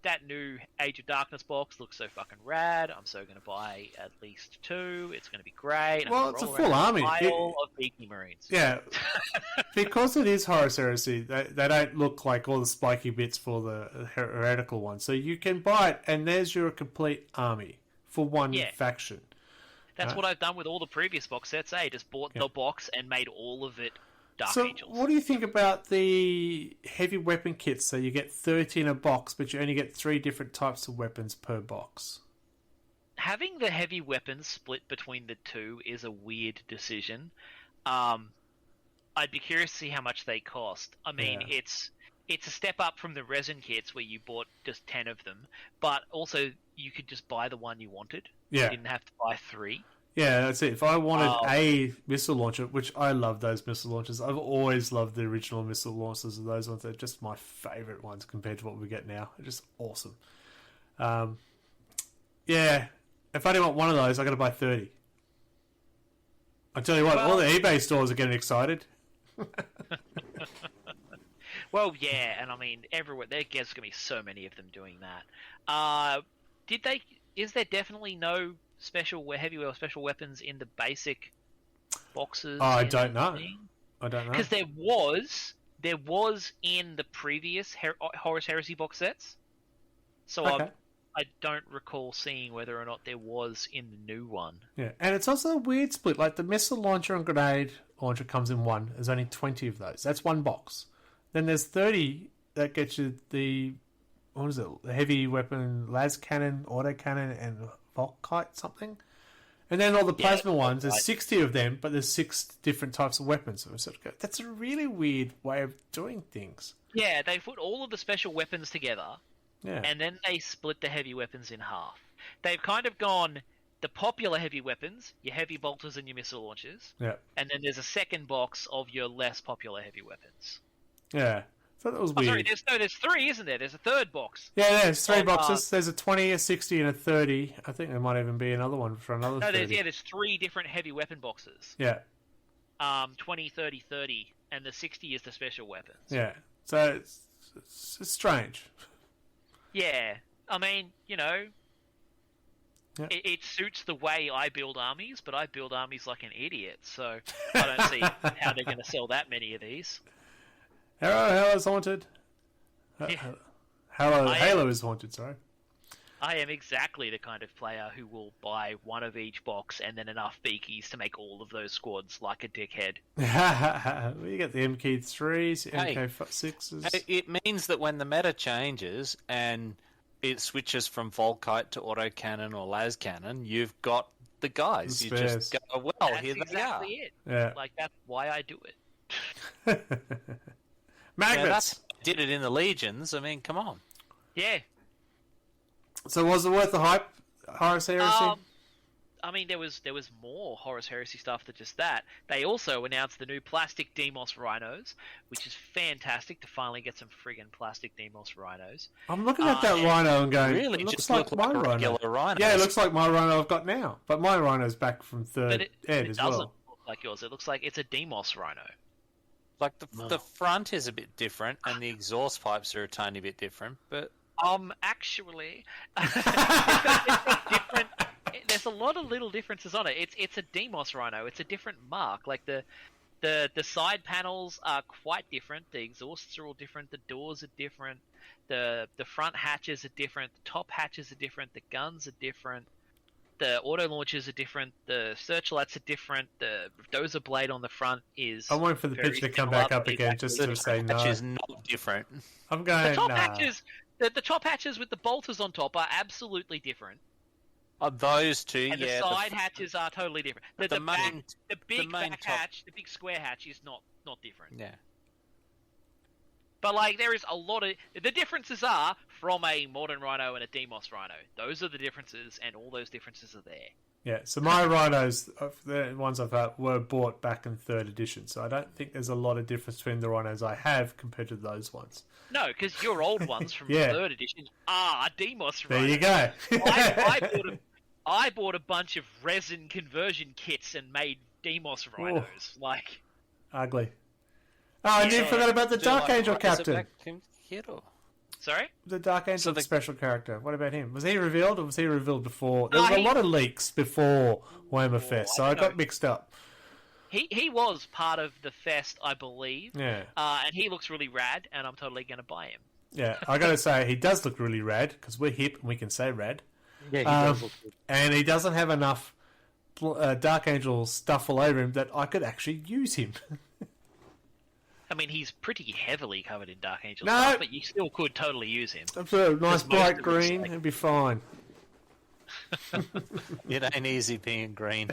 That new Age of Darkness box looks so fucking rad. I'm so going to buy at least 2. It's going to be great. Well, it's a full army. Pile of Beaky Marines. Yeah. Because it is Horus Heresy, they don't look like all the spiky bits for the heretical one. So you can buy it, and there's your complete army for one faction. That's what I've done with all the previous box sets. I just bought the box and made all of it Dark Angels. What do you think about the heavy weapon kits? So you get 30 in a box, but you only get 3 different types of weapons per box. Having the heavy weapons split between the two is a weird decision. I'd be curious to see how much they cost. I mean, it's a step up from the resin kits where you bought just 10 of them, but also you could just buy the one you wanted. Yeah. You didn't have to buy 3. Yeah, that's it. If I wanted a missile launcher, which I love those missile launchers, I've always loved the original missile launchers of those ones. They're just my favourite ones compared to what we get now. They're just awesome. Yeah, if I didn't want one of those, I got to buy 30. I tell you what, all the eBay stores are getting excited. Well, yeah, and I mean, everywhere there's going to be so many of them doing that. Is there definitely no heavy or special weapons in the basic boxes? I don't know. Because there was, there was in the previous Horus Heresy box sets. So Okay. I don't recall seeing whether or not there was in the new one. Yeah, and it's also a weird split. Like the missile launcher and grenade launcher comes in one. There's only 20 of those. That's one box. Then there's 30 that gets you the the heavy weapon, las cannon, auto cannon, and Volkite something. And then all the plasma ones. There's 60 of them, but there's 6 different types of weapons. So we sort of go, that's a really weird way of doing things. Yeah, they put all of the special weapons together. Yeah. And then they split the heavy weapons in half. They've kind of gone the popular heavy weapons, your heavy bolters and your missile launchers. Yeah. And then there's a second box of your less popular heavy weapons. Yeah. So that was weird. Sorry, there's 3, isn't there? There's a third box. Yeah, there's 3 boxes. There's a 20, a 60, and a 30. I think there might even be another one for another 30. There's 3 different heavy weapon boxes. Yeah. 20, 30, 30. And the 60 is the special weapons. Yeah. So it's strange. Yeah. I mean, Yeah. it suits the way I build armies, but I build armies like an idiot, so I don't see how they're going to sell that many of these. Halo's haunted. Yeah. Halo is haunted, sorry. I am exactly the kind of player who will buy one of each box and then enough beakies to make all of those squads like a dickhead. Well, you get the MK3s, Hey. MK6s. It means that when the meta changes and it switches from Volkite to autocannon or las cannon, you've got the guys. The You just spares. go, well, That's here exactly they it. Yeah. Like, that's why I do it. are. Magnets. Yeah, that's did it in the Legions. I mean, come on. Yeah. So was it worth the hype, Horus Heresy? I mean, there was more Horus Heresy stuff than just that. They also announced the new plastic Demos Rhinos, which is fantastic to finally get some friggin' plastic Demos Rhinos. I'm looking at that Rhino and going, Really, it looks just like look my like a Rhino. regular Rhino. Yeah, it looks like my Rhino I've got now. But my Rhino's back from But third it ed as doesn't well. look like yours. It looks like it's a Demos Rhino. Like the front is a bit different, and the exhaust pipes are a tiny bit different. But Actually, different. There's a lot of little differences on it. It's a Demos Rhino. It's a different mark. Like the side panels are quite different. The exhausts are all different. The doors are different. The front hatches are different. The top hatches are different. The guns are different. The auto launchers are different. The searchlights are different. The dozer blade on the front is. I'm waiting for the very picture to come similar, back up but again just exactly to say no. which is not different. I'm going, the top nah. hatches. The top hatches with the bolters on top are absolutely different. Those two, And yeah. the side hatches are totally different. The big main back top- hatch, the big square hatch is not different. Yeah. But like there is a lot of the differences are from a modern Rhino and a Demos Rhino. Those are the differences, and all those differences are there. Yeah, so my Rhinos, the ones I've had, were bought back in 3rd edition, so I don't think there's a lot of difference between the Rhinos I have compared to those ones. No, because your old ones from Yeah. 3rd edition are Demos There Rhino. you go. I bought a bunch of resin conversion kits and made Demos Rhinos. Like, Ugly. Oh, I nearly forgot about the Dark Angel captain. sorry? The Dark Angel So the- special character. What about him? Was he revealed or was he revealed before? There was a he- lot of leaks before Warhammer Fest, so I I don't got know. mixed up. He was part of the fest, I believe. Yeah. And he looks really rad, and I'm totally going to buy him. Yeah, I gotta say, he does look really rad, because we're hip and we can say rad. Yeah, he does look good. And he doesn't have enough Dark Angel stuff all over him that I could actually use him. I mean, he's pretty heavily covered in Dark Angel No. stuff, but you still could totally use him. That's a nice most bright of it's green, like- it'd be fine. It ain't easy being green.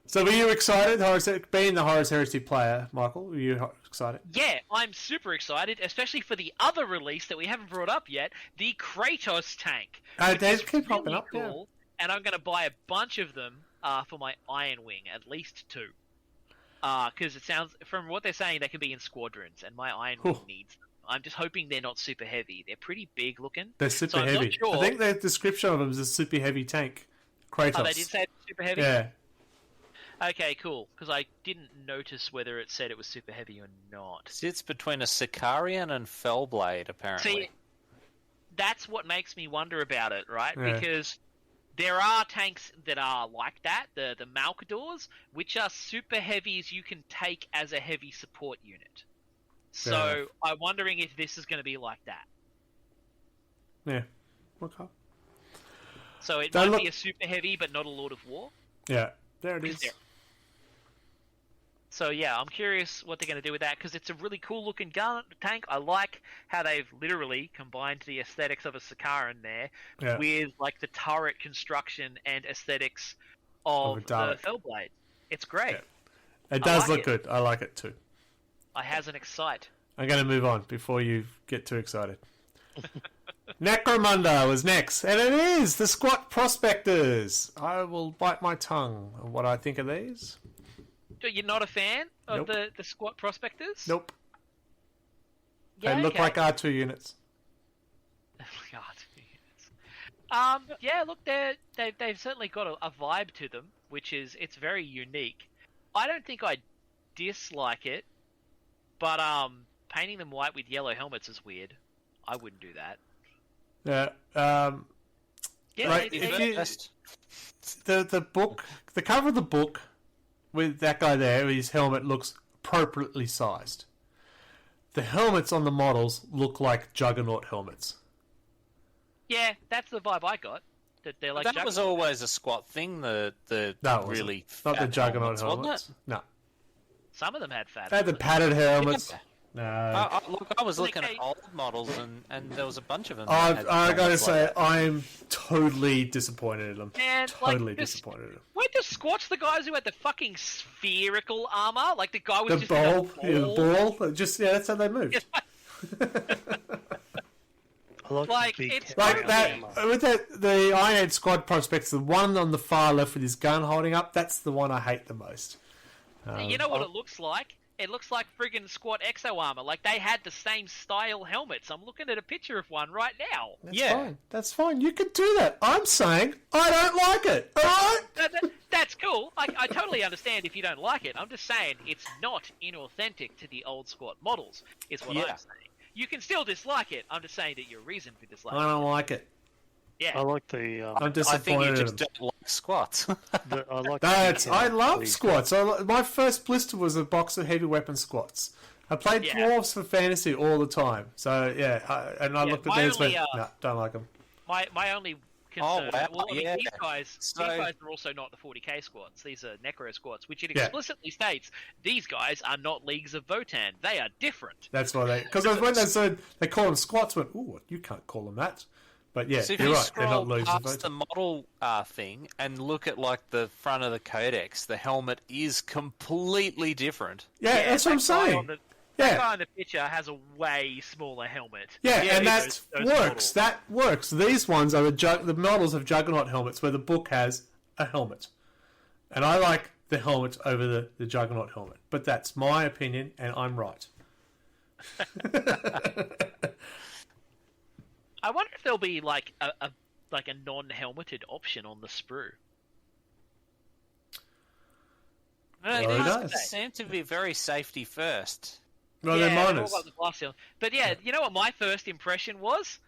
So were you excited, being the Horus Heresy player, Michael? Were you excited? Yeah, I'm super excited, especially for the other release that we haven't brought up yet, the Kratos tank. which They is keep popping really up, yeah. cool, and I'm going to buy a bunch of them for my Iron Wing, at least 2. Because it sounds, from what they're saying, they can be in squadrons, and my Iron Wing Cool. needs them. I'm just hoping they're not super heavy. They're pretty big looking. They're super So I'm not heavy. sure. I think the description of them is a super heavy tank. Kratos. Oh, they did say it's super heavy? Yeah. Okay, cool. Because I didn't notice whether it said it was super heavy or not. Sits between a Sicarian and Fellblade, apparently. See, that's what makes me wonder about it, right? Yeah. Because There are tanks that are like that, the Malkadors, which are super heavies you can take as a heavy support unit. Fair So enough. I'm wondering if this is going to be like that. Yeah. Okay. So it They might look- be a super heavy, but not a Lord of War. Yeah. There it Is is. there- So yeah, I'm curious what they're going to do with that because it's a really cool looking gun tank. I like how they've literally combined the aesthetics of a Sakaran there Yeah. with like the turret construction and aesthetics of Of a the Dalek. Fellblade. It's great. Yeah. It does like look it. good. I like it too. I has an excite. I'm going to move on before you get too excited. Necromunda was next, and it is the Squat Prospectors. I will bite my tongue on what I think of these. You're not a fan of Nope. the squat prospectors? Nope. Yeah, They look okay. like R2 units. Yeah, look, they've certainly got a vibe to them, which is it's very unique. I don't think I dislike it, but painting them white with yellow helmets is weird. I wouldn't do that. Yeah. Yeah, Like, they- if they- you- Best. The book, the cover of the book with that guy there, his helmet looks appropriately sized. The helmets on the models look like Juggernaut helmets. yeah, that's the vibe I got. That they're like That was Juggernaut. always a squat thing. The No, it wasn't. really Not the fat Juggernaut wasn't helmets. it? No. Some of them had fat. They had the helmets. padded helmets. Yeah. No. Look, I was Like looking they- at old models, and there was a bunch of them. I that had gotta helmets say, like that. I'm totally disappointed in them. Man, Totally like, this- disappointed in them. Weren't the squats the guys who had the fucking spherical armor? Like the guy was The just ball, in a yeah, the ball, just yeah, that's how they moved. I like, Like, the big it's heavy Like that hammer. with the Ironhead Squad prospects, the one on the far left with his gun holding up, that's the one I hate the most. You know what it looks like? It looks like friggin' squat exo armor. Like they had the same style helmets. I'm looking at a picture of one right now. That's Yeah. fine. That's fine. You can do that. I'm saying I don't like it. All right. That's cool. I totally understand if you don't like it. I'm just saying it's not inauthentic to the old squat models, is what Yeah. I'm saying. You can still dislike it. I'm just saying that your reason for I disliking don't like it. Yeah. I like the. I'm I think disappointed you in just them. don't like squats. I like. That's, the, I love please. squats. My first blister was a box of heavy weapon squats. I played Yeah. dwarves for fantasy all the time. So yeah, I Yeah, looked at my these and only, went, no, don't like them. My only Oh, concern. wow, Well, I mean, yeah. these guys So- are also not the 40k squads. These are Necro squads, which it Yeah. explicitly states these guys are not Leagues of Votan. They are different. That's why they, because when they said they call them squats, I went, ooh, you can't call them that. But yeah, So if you're you right. They're scroll not losing past votes. the model thing and look at like the front of the codex, the helmet is completely different. Yeah, that's what I'm that guy saying. on the- Yeah. That guy in the picture has a way smaller helmet. Yeah, and that those works. models. That works. These ones are the models of Juggernaut helmets where the book has a helmet. And I like the helmet over the Juggernaut helmet. But that's my opinion, and I'm right. I wonder if there'll be like a non-helmeted option on the sprue. No, Well, it these does. seem to be very safety first. Well, yeah, they're all miners. got the glass seal. But yeah, you know what my first impression was?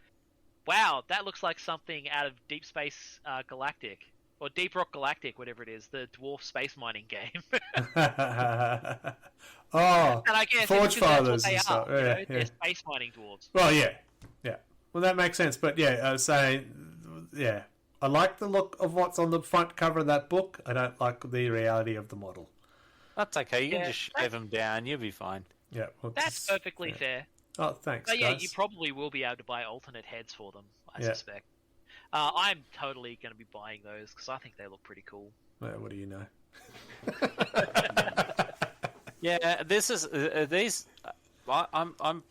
Wow, that looks like something out of Deep Space Galactic. Or Deep Rock Galactic, whatever it is, the dwarf space mining game. Oh, And I guess Forge it's because that's Fathers what they and are, stuff. you know? Yeah, They're yeah. space mining dwarves. Well, yeah. Well, that makes sense. But yeah, I was saying, yeah, I like the look of what's on the front cover of that book. I don't like the reality of the model. That's okay. You Yeah, can just shave them down. You'll be fine. Yeah, well, That's just- perfectly yeah. fair. Oh, thanks, But yeah, guys. you probably will be able to buy alternate heads for them, I Yeah. suspect. I'm totally going to be buying those because I think they look pretty cool. Well, what do you know? Yeah, this is these. I'm.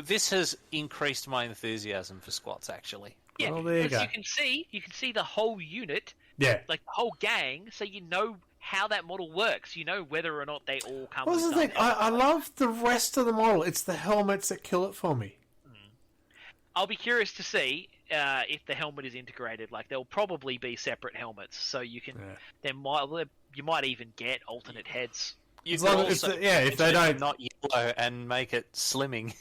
This has increased my enthusiasm for squats. Actually, Yeah, Well, there you because go. you can see the whole unit, Yeah. like the whole gang, so you know how that model works. You know whether or not they all come. What's with the thing? something. I love the rest of the model. It's the helmets that kill it for me. I'll be curious to see if the helmet is integrated. Like there'll probably be separate helmets, so you can. Yeah. You might even get alternate heads. you As could long as also it's yeah, if they change it don't. not yellow and make it slimming.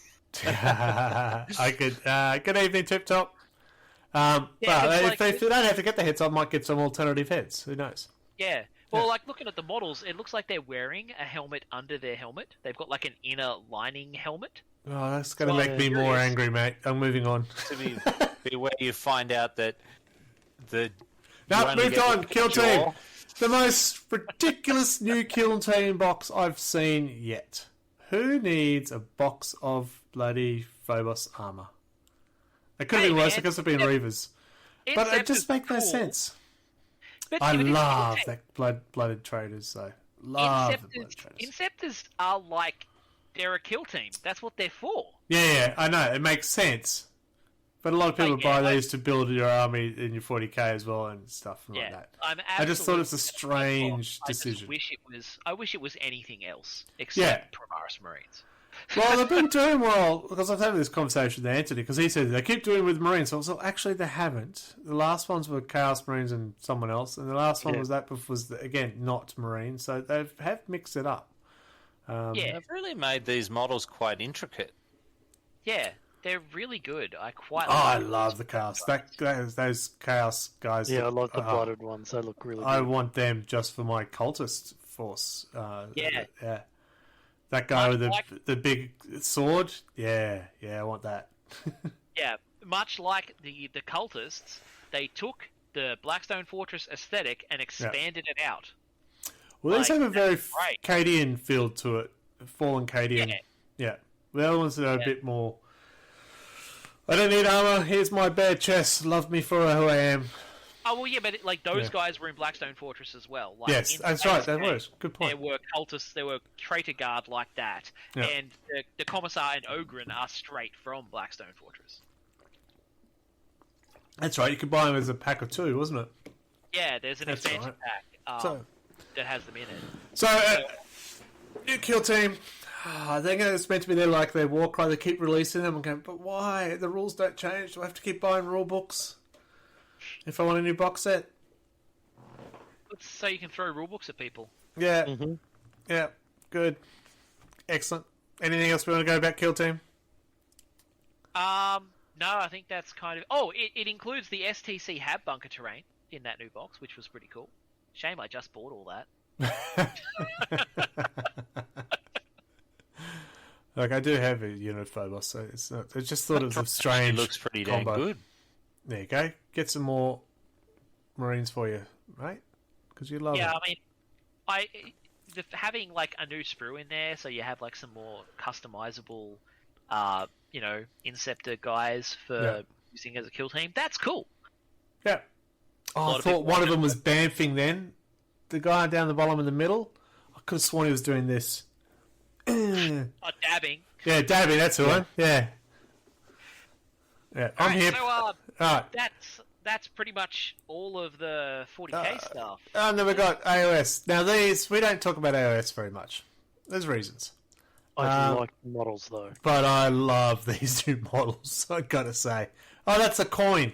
I could. Good evening, Tip Top. Yeah, but it's if, like- if they don't have to get the heads, I might get some alternative heads. Who knows? Yeah. Well, Yeah. like looking at the models, it looks like they're wearing a helmet under their helmet. They've got like an inner lining helmet. Oh, that's going to Well, make me more curious. angry, mate. I'm moving on. To be where you find out that the No, you only moved get on. the Kill jaw. Team. The most ridiculous new Kill Team box I've seen yet. Who needs a box of bloody Phobos armor? It could have Hey, been worse man, because of being Reavers. But it just makes no sense. But I even if love Kill Team- that blooded traders, though. Love the Inceptors, blooded traders. Inceptors are like they're a kill team. That's what they're for. Yeah, I know. It makes sense. But a lot of people Like, buy yeah, these to build your army in your 40k as well and stuff like Yeah, that. I'm I just thought absolutely it's a strange I just decision. wish it was anything else except Primaris Marines. Well, they've been doing well, because I've had this conversation with Anthony, because he said they keep doing with Marines. So I was like, actually, they haven't. The last ones were Chaos Marines and someone else, and the last one was again, not Marines. So they have mixed it up. Yeah, They've really made these models quite intricate. yeah, they're really good. I quite. Oh, I like love the Chaos. Those Chaos guys. Yeah, I look- like the blooded ones. They look really I good. want them just for my cultist force. Yeah. Yeah. That guy with Like- the big sword. Yeah, I want that. Yeah, much like the cultists, they took the Blackstone Fortress aesthetic and expanded it out. Well, these Like, have a very that's right. Cadian feel to it. Fallen Cadian. Yeah. Yeah. The other ones that are a Yeah. bit more. I don't need armor. Here's my bare chest. Love me for who I am. Oh well, yeah, but those Yeah. guys were in Blackstone Fortress as well. Like, Yes, in that's the right. base That game, was good There point. were cultists, there were traitor guard like that, Yeah. and the Commissar and Ogren are straight from Blackstone Fortress. That's right. You could buy them as a pack of two, wasn't it? Yeah, there's an That's expansion right. pack So- that has them in it. So, new Kill Team. I think it's meant to be their war cry. They keep releasing them. I'm going, but why? The rules don't change. Do I have to keep buying rule books if I want a new box set? So you can throw rulebooks at people. Yeah. Mhm. Yeah. Good. Excellent. Anything else we want to go about Kill Team? No, I think that's kind of. Oh, it includes the STC Hab bunker terrain in that new box, which was pretty cool. Shame I just bought all that. Like, I do have a unit of Phobos, so it's not. I just thought it was a It strange. looks pretty damn combo. good. There you go. Get some more Marines for you, mate. Because you love Yeah, it. I mean, having like a new sprue in there, so you have like some more customizable, Inceptor guys for using as a kill team. That's cool. Yeah. Oh, lot I of thought people one of want them was Banffing then. The guy down the bottom in the middle. I could have sworn he was doing this. Yeah, Dabbing. Davey, that's the one. Yeah. Yeah, I'm Alright, here. so Alright. that's pretty much all of the 40k stuff. And then we got AOS. Now these, we don't talk about AOS very much. There's reasons. I do like the models though. But I love these new models, I gotta say. Oh, that's a coin.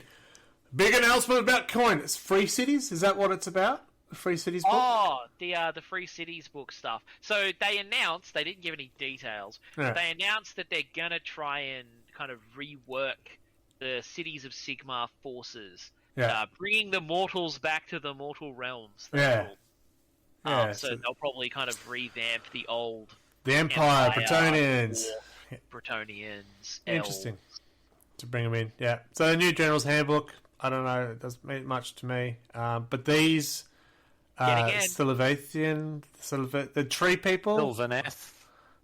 Big announcement about coin. It's Free Cities? Is that what it's about? The Free Cities book? Oh, the Free Cities book stuff. So they announced, they didn't give any details, Yeah. but they announced that they're gonna try and kind of rework the Cities of Sigmar forces, Yeah. bringing the mortals back to the mortal realms. Yeah. Yeah, So so they'll probably kind of revamp the old the Empire, Empire, Bretonians. Bretonians. Interesting. elves. To bring them in, yeah. So the new General's Handbook, I don't know, it doesn't mean much to me. But these, Yet again. Slivathian, the tree people, Sylvaneth.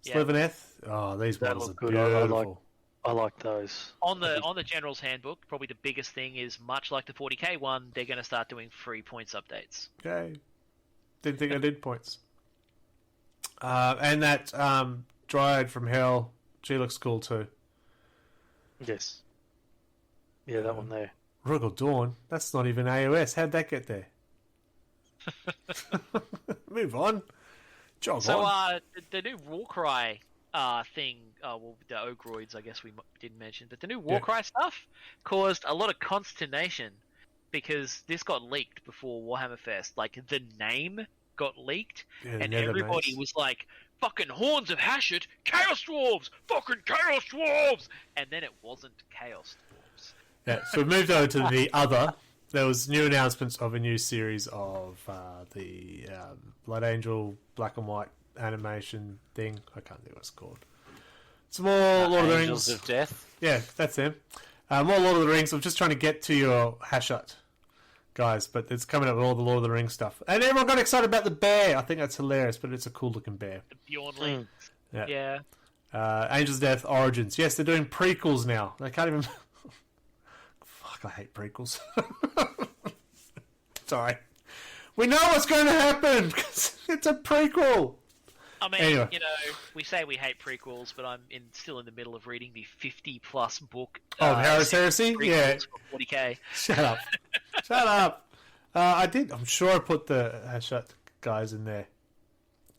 Yeah. Slivaneth. Oh, these They models are look good. I beautiful. I like those. On the General's Handbook, probably the biggest thing is, much like the 40k one, they're going to start doing free points updates. Okay. Didn't think I did points. And that Dryad from Hell, she looks cool too. Yes. Yeah, that one there. Rugal Dawn, that's not even AOS. How'd that get there? Move on. Jog So, on. the new Warcry thing, the Ogroids, I guess we didn't mention, but the new Warcry stuff caused a lot of consternation because this got leaked before Warhammer Fest. Like, the name got leaked, Yeah, and Nether everybody Maze. was like, fucking Horns of Hashut, Chaos Dwarves! Fucking Chaos Dwarves! And then it wasn't Chaos Dwarves. Yeah, so we moved over to the other. There was new announcements of a new series of the Blood Angel black and white animation thing. I can't think what it's called. Some more Lord of the Angels Rings. of Death. Yeah, that's him. More Lord of the Rings. I'm just trying to get to your Hashut, guys, but it's coming up with all the Lord of the Rings stuff. And everyone got excited about the bear. I think that's hilarious, but it's a cool looking bear. The Bjornling. Yeah. Angels of Death Origins. Yes, they're doing prequels now. They can't even... Fuck, I hate prequels. Sorry. We know what's going to happen because it's a prequel. I mean, Anyway. we say we hate prequels, but I'm still in the middle of reading the 50-plus book. Harris Heresy? Yeah. For 40k. Shut up. Shut up. I did. I'm sure I put the Hashut guys in there.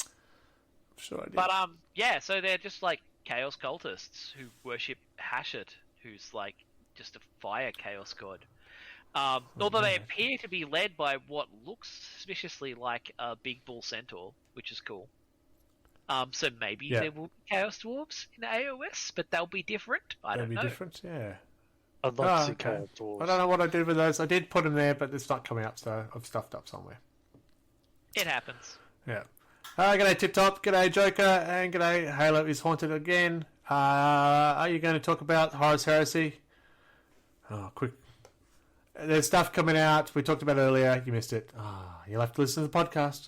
I'm sure I did. But, so they're just like chaos cultists who worship Hashut, who's like just a fire chaos god. Although they appear to be led by what looks suspiciously like a big bull centaur, which is cool. So maybe there will be chaos dwarves in AOS, but they'll be different. I don't know. They'll be different, yeah. I'd like to see chaos dwarves. I don't know what I did with those. I did put them there, but it's not coming up, so I've stuffed up somewhere. It happens. Yeah. G'day Tip Top, g'day Joker, and g'day Halo is Haunted again. Are you going to talk about Horus Heresy? Oh, quick. There's stuff coming out. We talked about earlier. You missed it. You'll have to listen to the podcast.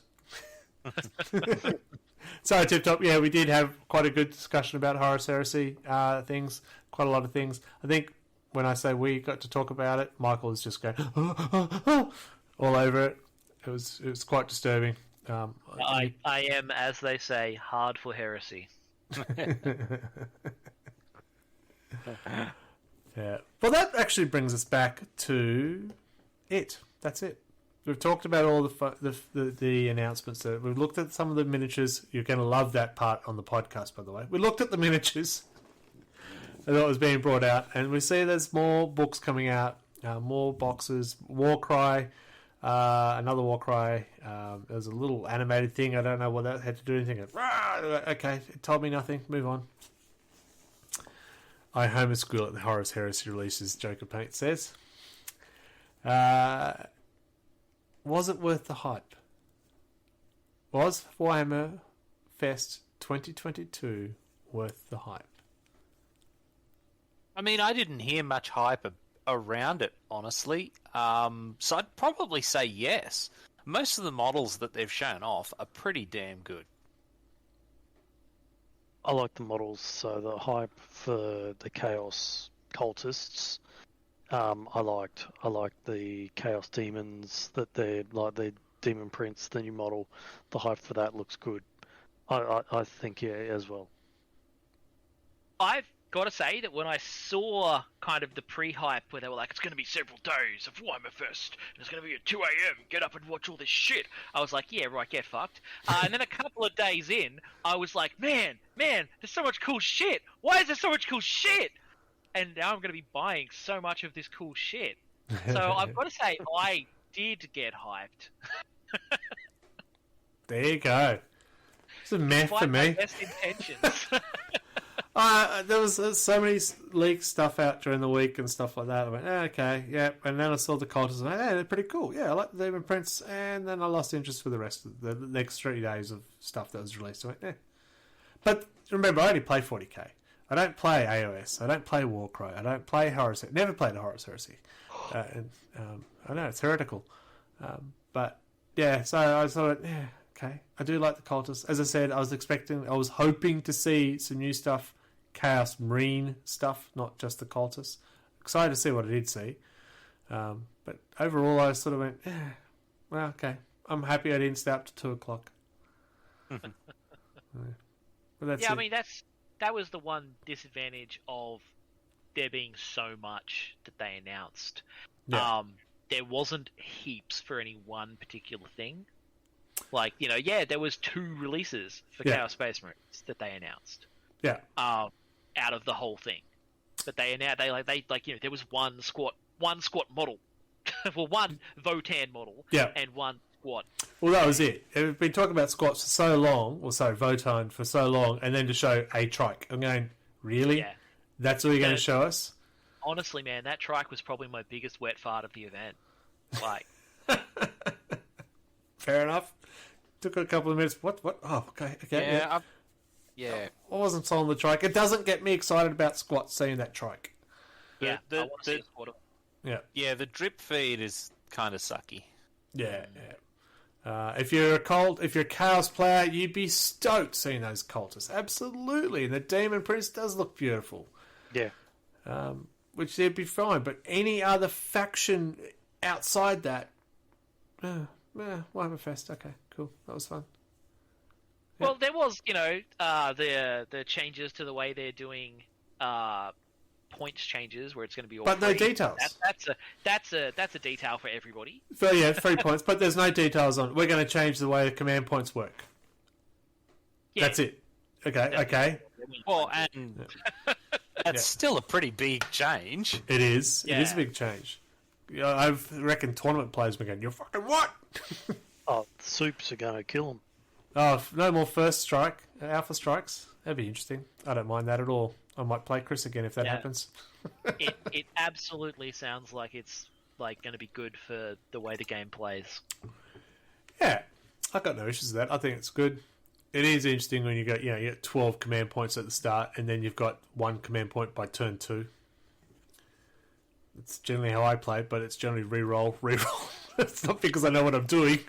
Sorry, Tip Top. Yeah, we did have quite a good discussion about Horus Heresy things. Quite a lot of things. I think when I say we got to talk about it, Michael is just going all over it. It was quite disturbing. I am, as they say, hard for heresy. Yeah. Well, that actually brings us back to it. That's it. We've talked about all the announcements. We've looked at some of the miniatures. You're going to love that part on the podcast, by the way. We looked at the miniatures that was being brought out, and we see there's more books coming out, more boxes. Warcry, another Warcry. There's a little animated thing. I don't know what that had to do anything. Okay, it told me nothing. Move on. I homeschool at the Horus Heresy releases, Joker Paint says. Was it worth the hype? Was Warhammer Fest 2022 worth the hype? I mean, I didn't hear much hype around it, honestly. So I'd probably say yes. Most of the models that they've shown off are pretty damn good. I like the models, so the hype for the Chaos Cultists. I liked the Chaos Demons, that they're like the Demon Prince, the new model. The hype for that looks good. I think as well. I've got to say that when I saw kind of the pre-hype where they were like, it's going to be several days of Warhammer Fest, and it's going to be at 2 a.m, get up and watch all this shit, I was like, yeah, right, get fucked. And then a couple of days in, I was like, man, there's so much cool shit. Why is there so much cool shit? And now I'm going to be buying so much of this cool shit. So I've got to say, I did get hyped. There you go. It's a meth for Despite my me. best intentions. There was so many leaked stuff out during the week and stuff like that. I went, okay, yeah. And then I saw the cultists and I went, they're pretty cool. Yeah, I like the Demon Prince. And then I lost interest for the rest of the next 3 days of stuff that was released. I went, But remember, I only play 40k. I don't play AOS. I don't play Warcry. I don't play Horus. Never played a Horus Heresy. I know it's heretical. But yeah, so I thought, okay. I do like the cultists. As I said, I was hoping to see some new stuff, Chaos Marine stuff, not just the cultists. Excited to see what I did see. But overall, I sort of went, well, okay. I'm happy I didn't stay up to 2 o'clock. But that's it. I mean, that was the one disadvantage of there being so much that they announced. Yeah. There wasn't heaps for any one particular thing. Like, there was 2 releases for Chaos Space Marines that they announced. Yeah. Out of the whole thing. But they announced, there was one squat model. Well, one Votan model. Yeah. And one squat. Well, that was it. We've been talking about squats for so long, Votan for so long, and then to show a trike. I'm going, really? Yeah. That's all you're going to show us? honestly, man, that trike was probably my biggest wet fart of the event. Like, Fair enough. Took a couple of minutes. What? Oh, okay. Yeah. I wasn't sold on the trike. It doesn't get me excited about squats seeing that trike. yeah, The- I want to see a squad of Yeah, the drip feed is kind of sucky. Yeah. If you're a Chaos player, you'd be stoked seeing those cultists. Absolutely. And the Demon Prince does look beautiful. Yeah. Which they'd be fine. But any other faction outside that, Warhammer Fest. Okay, cool. That was fun. Well, there was, the changes to the way they're doing points changes, where it's going to be all. But no free. details. That's a detail for everybody. So yeah, 3 points, but there's no details on. We're going to change the way the command points work. Yeah. That's it. Okay. Well, and that's still a pretty big change. It is. It is Yeah. a big change. I reckon tournament players are going, "You're fucking what?" Oh, the soups are going to kill them. Oh, no more first strike, alpha strikes. That'd be interesting. I don't mind that at all. I might play Chris again if that Yeah. happens. It absolutely sounds like it's like going to be good for the way the game plays. Yeah, I've got no issues with that. I think it's good. It is interesting when you get 12 command points at the start, and then you've got 1 command point by turn 2. It's generally how I play, but it's generally re-roll. It's not because I know what I'm doing.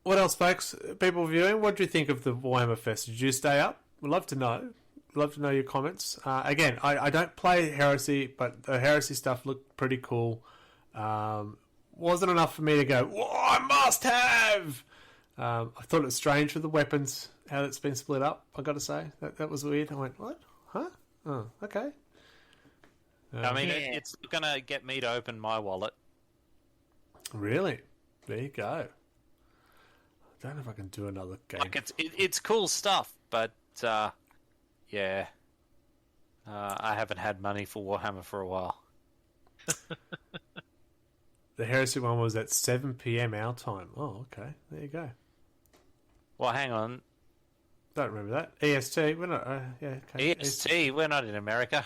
What else, folks? People viewing, what do you think of the Warhammer Fest? Did you stay up? We'd love to know. We'd love to know your comments. Again, I don't play Heresy, but the Heresy stuff looked pretty cool. Wasn't enough for me to go, "Whoa, I must have!" I thought it was strange with the weapons, how it's been split up, I got to say. That was weird. I went, what? Huh? Oh, okay. I mean, Yeah. it's going to get me to open my wallet. Really? There you go. I don't know if I can do another game. Like, it's cool stuff, but, yeah. I haven't had money for Warhammer for a while. The Heresy one was at 7 p.m. our time. Oh, okay. There you go. Well, hang on. Don't remember that. EST. We're not. Yeah. Okay. EST, we're not in America.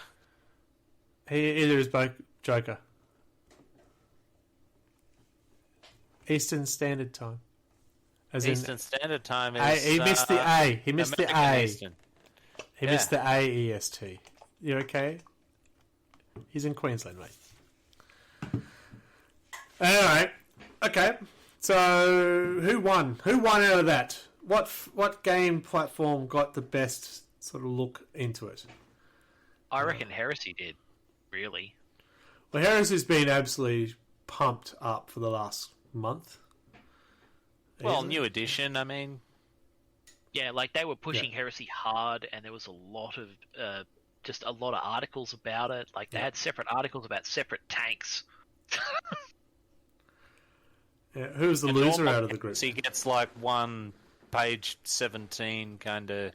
Either is Joker. Eastern Standard Time. As Eastern Standard Time is... he missed the A. He missed the American A. Eastern. He missed the A EST. You okay? He's in Queensland, mate. Alright. Okay. So, who won? Who won out of that? What game platform got the best sort of look into it? I reckon Heresy did. Really. Well, Heresy's been absolutely pumped up for the last month. Well, Isn't it? new edition, I mean... Yeah, like they were pushing Heresy hard, and there was a lot of articles about it. Like they had separate articles about separate tanks. Yeah, who's the And loser normal out of the group? He gets like one page 17 kind of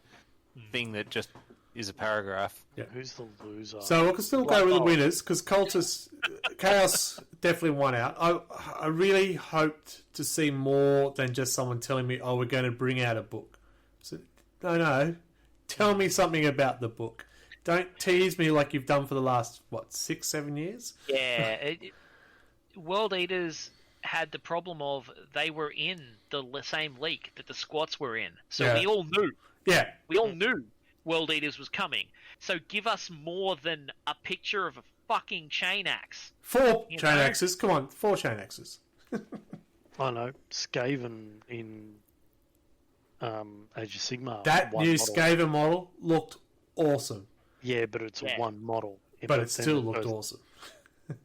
thing that just is a paragraph. Who's the loser? So we can still go with the winners because Chaos definitely won out. I really hoped to see more than just someone telling me, "Oh, we're going to bring out a book." So, no, tell me something about the book. Don't tease me like you've done for the last 6-7 years. Yeah, World Eaters had the problem of they were in the same leak that the squats were in, so Yeah. we all knew. Yeah, We all knew World Eaters was coming. So give us more than a picture of a fucking chain axe. 4 You chain know? axes. Come on, 4 chain axes. I know, Skaven in Age of Sigmar. That one new model. Skaven model looked awesome, Yeah, but it's Yeah. a one model. but it then still it looked goes- awesome.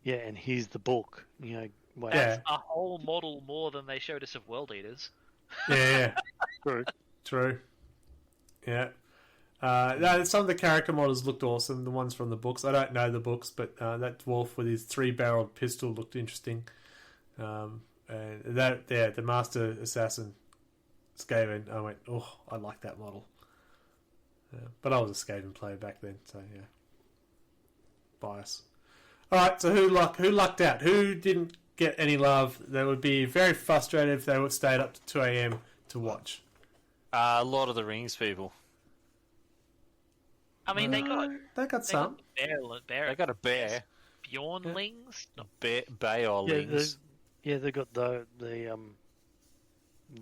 Yeah, and here's the book. Wait, Yeah. A whole model more than they showed us of World Eaters. Yeah. True. True. Yeah. No, some of the character models looked awesome. The ones from the books. I don't know the books, but that dwarf with his 3-barreled pistol looked interesting. And the Master Assassin Skaven, I went, oh, I like that model. But I was a Skaven player back then, so yeah. Bias. All right, so who lucked out? Who didn't get any love? They would be very frustrated if they would stayed up to 2 a.m. to watch. Lord of the Rings people. I mean, they got some. bear. They got a bear. Bjornlings. Not Bayorlings. They got the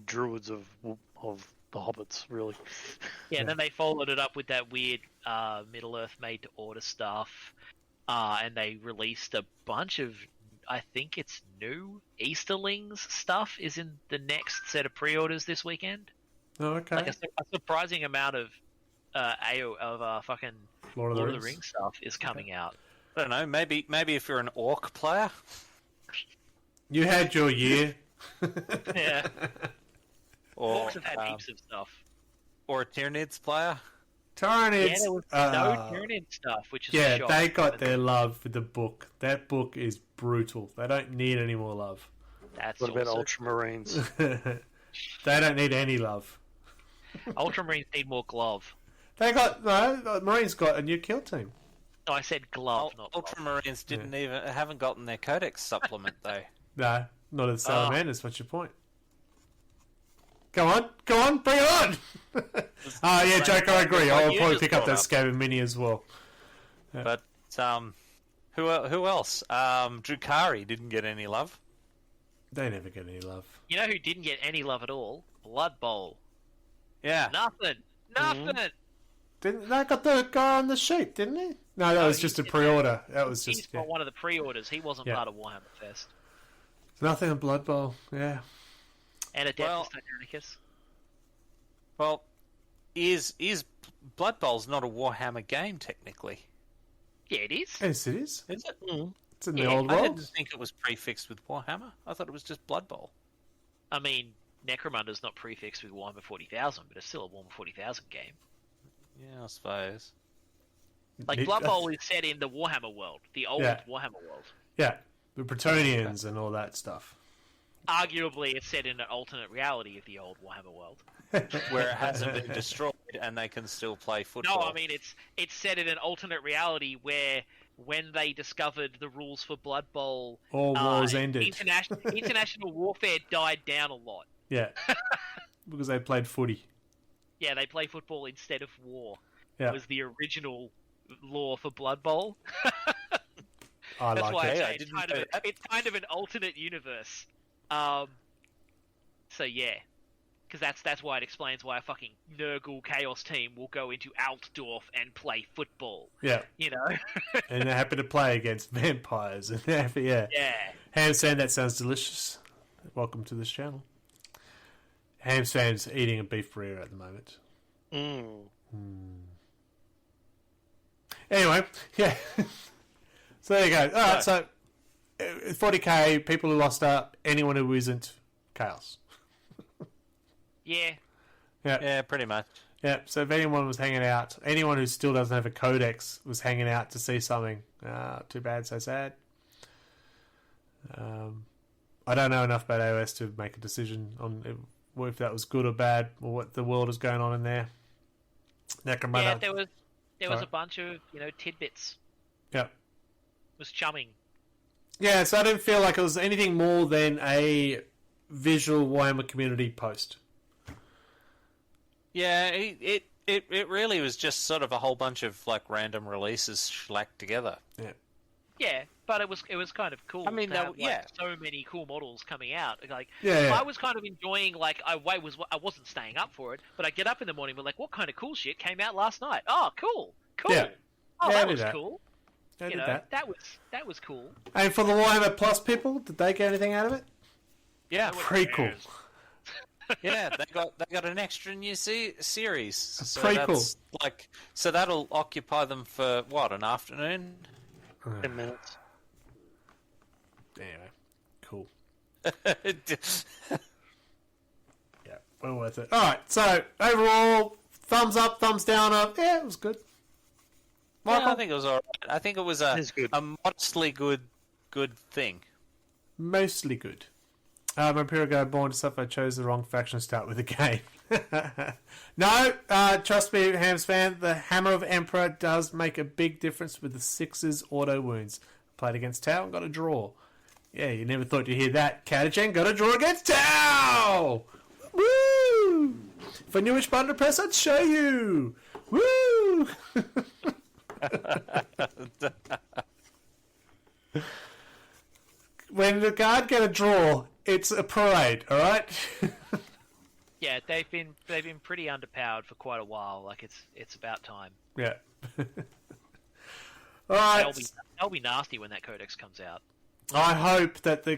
druids of the hobbits, really. Yeah, and then they followed it up with that weird Middle Earth made to order stuff, and they released a bunch of, I think it's new Easterlings stuff is in the next set of pre-orders this weekend. Oh, okay. Like a surprising amount of fucking Lord of the Rings stuff is coming out. I don't know. Maybe if you're an orc player. You had your year. Yeah, Or Orcs have had heaps of stuff. or a Tyranids player. Tyranids. Yeah, there was no Tyranid stuff, which is a Yeah, shock. they got their love for the book. That book is brutal. They don't need any more love. That's What about also... Ultramarines? They don't need any love. Ultramarines need more glove. They got the Marines got a new kill team. No, I said glove, not glove. Ultramarines haven't gotten their Codex supplement though. No, not as Salamanders. What's your point? Go on, bring it on! Yeah, Joke, I agree. I'll probably pick up that Scaven Mini as well. But who else? Drukhari didn't get any love. They never get any love. You know who didn't get any love at all? Blood Bowl. Yeah. Nothing. Didn't they got the guy on the sheet? Didn't he? No, that was just a pre-order. That was He's just got one of the pre-orders. He wasn't Yeah. part of Warhammer Fest. nothing in Blood Bowl. Yeah, And Adeptus Well- Titanicus. Well, is Blood Bowl's not a Warhammer game technically? Yeah, it is. yes, it is. Is it? It's in the Yeah, old I world. didn't think it was prefixed with Warhammer. I thought it was just Blood Bowl. I mean, Necromunda's not prefixed with Warhammer 40,000, but it's still a Warhammer 40,000 game. Yeah, I suppose. Like, Blood Bowl is set in the Warhammer world, the old Yeah. Warhammer world. Yeah, the Bretonians and all that stuff. Arguably, it's set in an alternate reality of the old Warhammer world. Where it hasn't been destroyed and they can still play No, football. I mean, it's set in an alternate reality where when they discovered the rules for Blood Bowl, All wars ended. International warfare died down a lot. Yeah, because they played footy. Yeah, they play football instead of war. Yeah, Was the original law for Blood Bowl. I That's like why it. I I say didn't know that. it's kind of an alternate universe. So yeah, because that's why it explains why a fucking Nurgle Chaos team will go into Altdorf and play football. Yeah, You know? and they're happy to play against vampires. And yeah. Yeah. Ham Sand, that sounds delicious. Welcome to this channel. Ham Sand's eating a beef burrito at the moment. Anyway, yeah. So there you go. All right, so 40k, people who lost out, anyone who isn't Chaos. Yeah. Yeah, pretty much. Yeah, so if anyone was hanging out, anyone who still doesn't have a codex was hanging out to see something. Too bad, so sad. I don't know enough about AOS to make a decision on if that was good or bad, or what the world is going on in there. Necromunda. Yeah, there was Sorry. a bunch of, tidbits. Yeah. It was chumming. Yeah, so I didn't feel like it was anything more than a visual Warhammer community post. Yeah, it really was just sort of a whole bunch of like random releases slacked together. Yeah. Yeah, but it was kind of cool. I mean, to have, yeah. so many cool models coming out. Like, Yeah. I was kind of enjoying. Like, I wasn't staying up for it, but I get up in the morning with like, what kind of cool shit came out last night? Oh, cool. Yeah. Oh, Yeah, I that did was that. cool. I did that. That was cool. And for the Warhammer Plus people, did they get anything out of it? Yeah, Prequel. yeah, they got an extra new series. So prequel. that's so that'll occupy them for what, an afternoon? 10 minutes. Anyway, cool. Yeah, well worth it. Alright, so overall, thumbs up, thumbs down. Yeah, it was good. Yeah, Michael? I think it was alright. I think it was It's good. a modestly good thing. Mostly good. Vampiro born to suffer, chose the wrong faction to start with the game. No, trust me, Hams fan, the Hammer of Emperor does make a big difference with the 6's auto wounds. Played against Tau and got a draw. Yeah, you never thought you'd hear that. Catachan got a draw against Tau! Woo! If I knew which button to press, I'd show you! Woo! Woo! When the guard get a draw, it's a parade, alright? Yeah, they've been pretty underpowered for quite a while. Like it's about time. Yeah. Alright. They'll be nasty when that codex comes out. I hope that the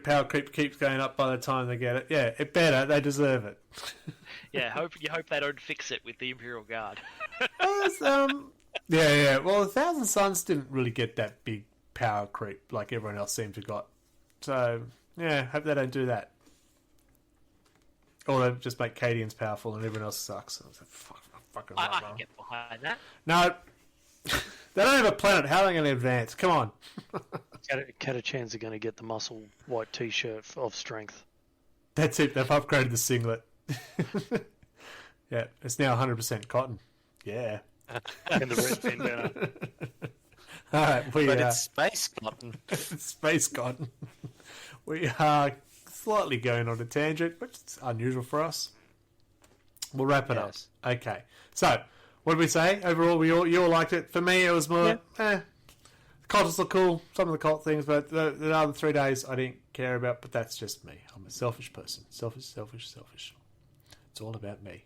power creep keeps going up by the time they get it. Yeah, it better. They deserve it. Yeah, you hope they don't fix it with the Imperial Guard. Yeah. Well, the Thousand Suns didn't really get that big power creep like everyone else seemed to got. So, yeah, hope they don't do that. Or they just make Cadians powerful and everyone else sucks. I was like, I can get behind that. No. They don't have a planet. How are they going to advance? Come on. Catachans are going to get the muscle white t-shirt of strength. That's it. They've upgraded the singlet. Yeah, it's now 100% cotton. Yeah. And the red bandana. All right, But it's space cotton. Space cotton. We are slightly going on a tangent, which is unusual for us. We'll wrap it up. Okay. So, what did we say? Overall, you all liked it. For me, it was more, the cultists look cool, some of the cult things, but the other 3 days I didn't care about, but that's just me. I'm a selfish person. Selfish. It's all about me.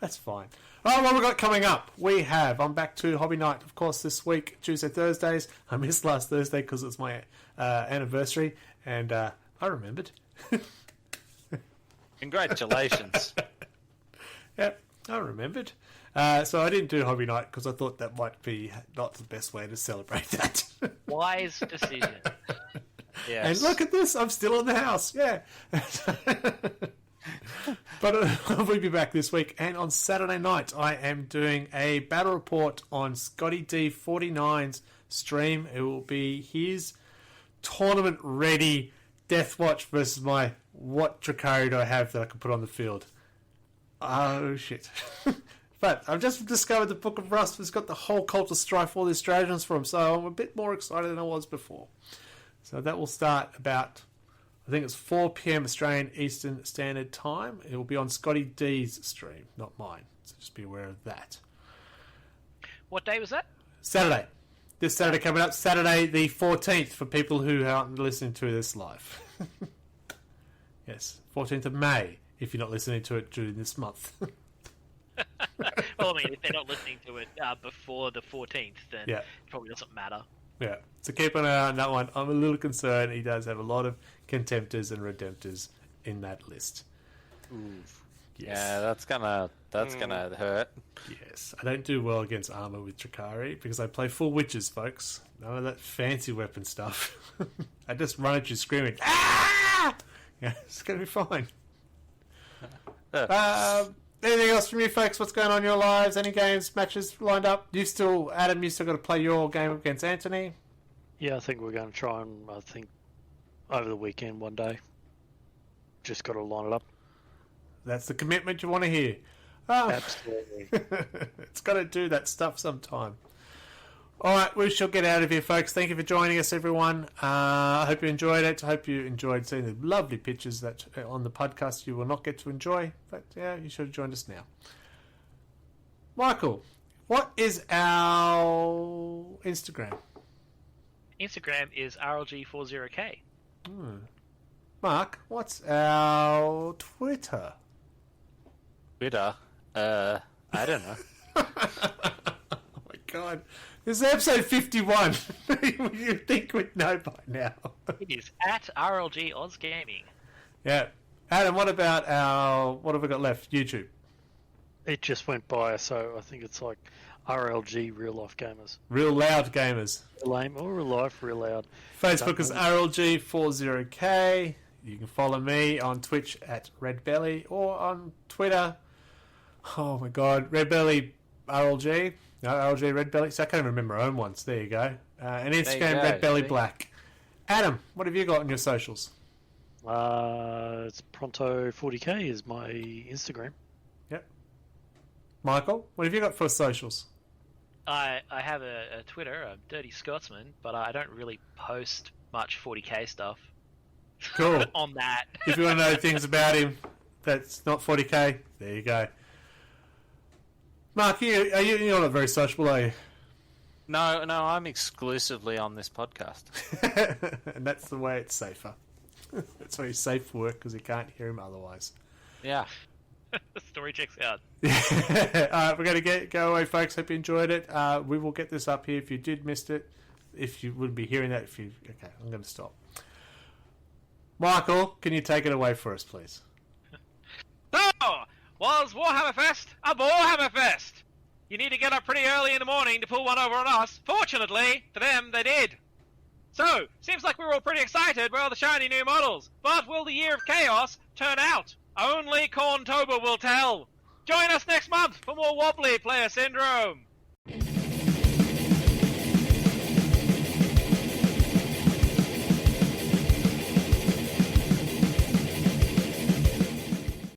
That's fine. Oh, what we got coming up? I'm back to Hobby Night, of course, this week, Tuesday, Thursdays. I missed last Thursday because it's my anniversary, and I remembered. Congratulations. Yep, I remembered. So I didn't do Hobby Night because I thought that might be not the best way to celebrate that. Wise decision. Yes. And look at this, I'm still in the house. Yeah. But we'll be back this week. And on Saturday night, I am doing a battle report on Scotty D49's stream. It will be his tournament-ready Deathwatch versus my what Drakari do I have that I can put on the field. Oh, shit. But I've just discovered the Book of Rust has got the whole Cult of Strife, all the stratagems for him, so I'm a bit more excited than I was before. So that will start about, I think it's 4 p.m. Australian Eastern Standard Time. It will be on Scotty D's stream, not mine. So just be aware of that. What day was that? Saturday. This Saturday coming up, Saturday the 14th, for people who aren't listening to this live. Yes, 14th of May, if you're not listening to it during this month. Well, I mean, if they're not listening to it before the 14th, then it probably doesn't matter. Yeah, so keep an eye on that one. I'm a little concerned. He does have a lot of contemptors and redemptors in that list. Oof. Yes. Yeah, that's gonna hurt. Yes, I don't do well against armor with Drakari because I play full witches, folks. None of that fancy weapon stuff. I just run at you screaming, ah! Yeah, it's gonna be fine. Anything else from you, folks? What's going on in your lives? Any games, matches lined up? Adam, you still got to play your game against Anthony? Yeah, I think we're going to try and, over the weekend one day. Just got to line it up. That's the commitment you want to hear. Absolutely. It's got to do that stuff sometime. All right, we shall get out of here, folks. Thank you for joining us, everyone. I hope you enjoyed it. I hope you enjoyed seeing the lovely pictures that on the podcast you will not get to enjoy. But, yeah, you should have joined us now. Michael, what is our Instagram? Instagram is RLG40K. Mark, what's our Twitter? Twitter? I don't know. Oh, my God. This is episode 51. You'd think we'd know by now. It is at RLG Oz Gaming. Yeah. Adam, what have we got left? YouTube. It just went by, so I think it's like RLG Real Life Gamers. Real Loud Gamers. Real lame or real life, real loud. Facebook is RLG40K. You can follow me on Twitch at Redbelly or on Twitter. Oh my God, Redbelly RLG. No, RLG Redbelly. So I can't even remember my own ones. There you go. And Instagram Redbelly Black. Adam, what have you got on your socials? It's Pronto40K is my Instagram. Yep. Michael, what have you got for socials? I have a Twitter, a Dirty Scotsman, but I don't really post much 40k stuff. Cool. On that. If you want to know things about him that's not 40k, there you go. Mark, you're not very sociable, are you? No, I'm exclusively on this podcast. And that's the way it's safer. That's why he's safe for work, because he can't hear him otherwise. Yeah. The story checks out. Alright, we're going to go away, folks. Hope you enjoyed it. We will get this up here if you did missed it. If you wouldn't be hearing that, okay, I'm going to stop. Michael, can you take it away for us, please? So, was Warhammer Fest a Warhammer Fest? You need to get up pretty early in the morning to pull one over on us. Fortunately, for them, they did. So, seems like we're all pretty excited by all the shiny new models. But will the Year of Chaos turn out? Only Corntober will tell. Join us next month for more wobbly player syndrome.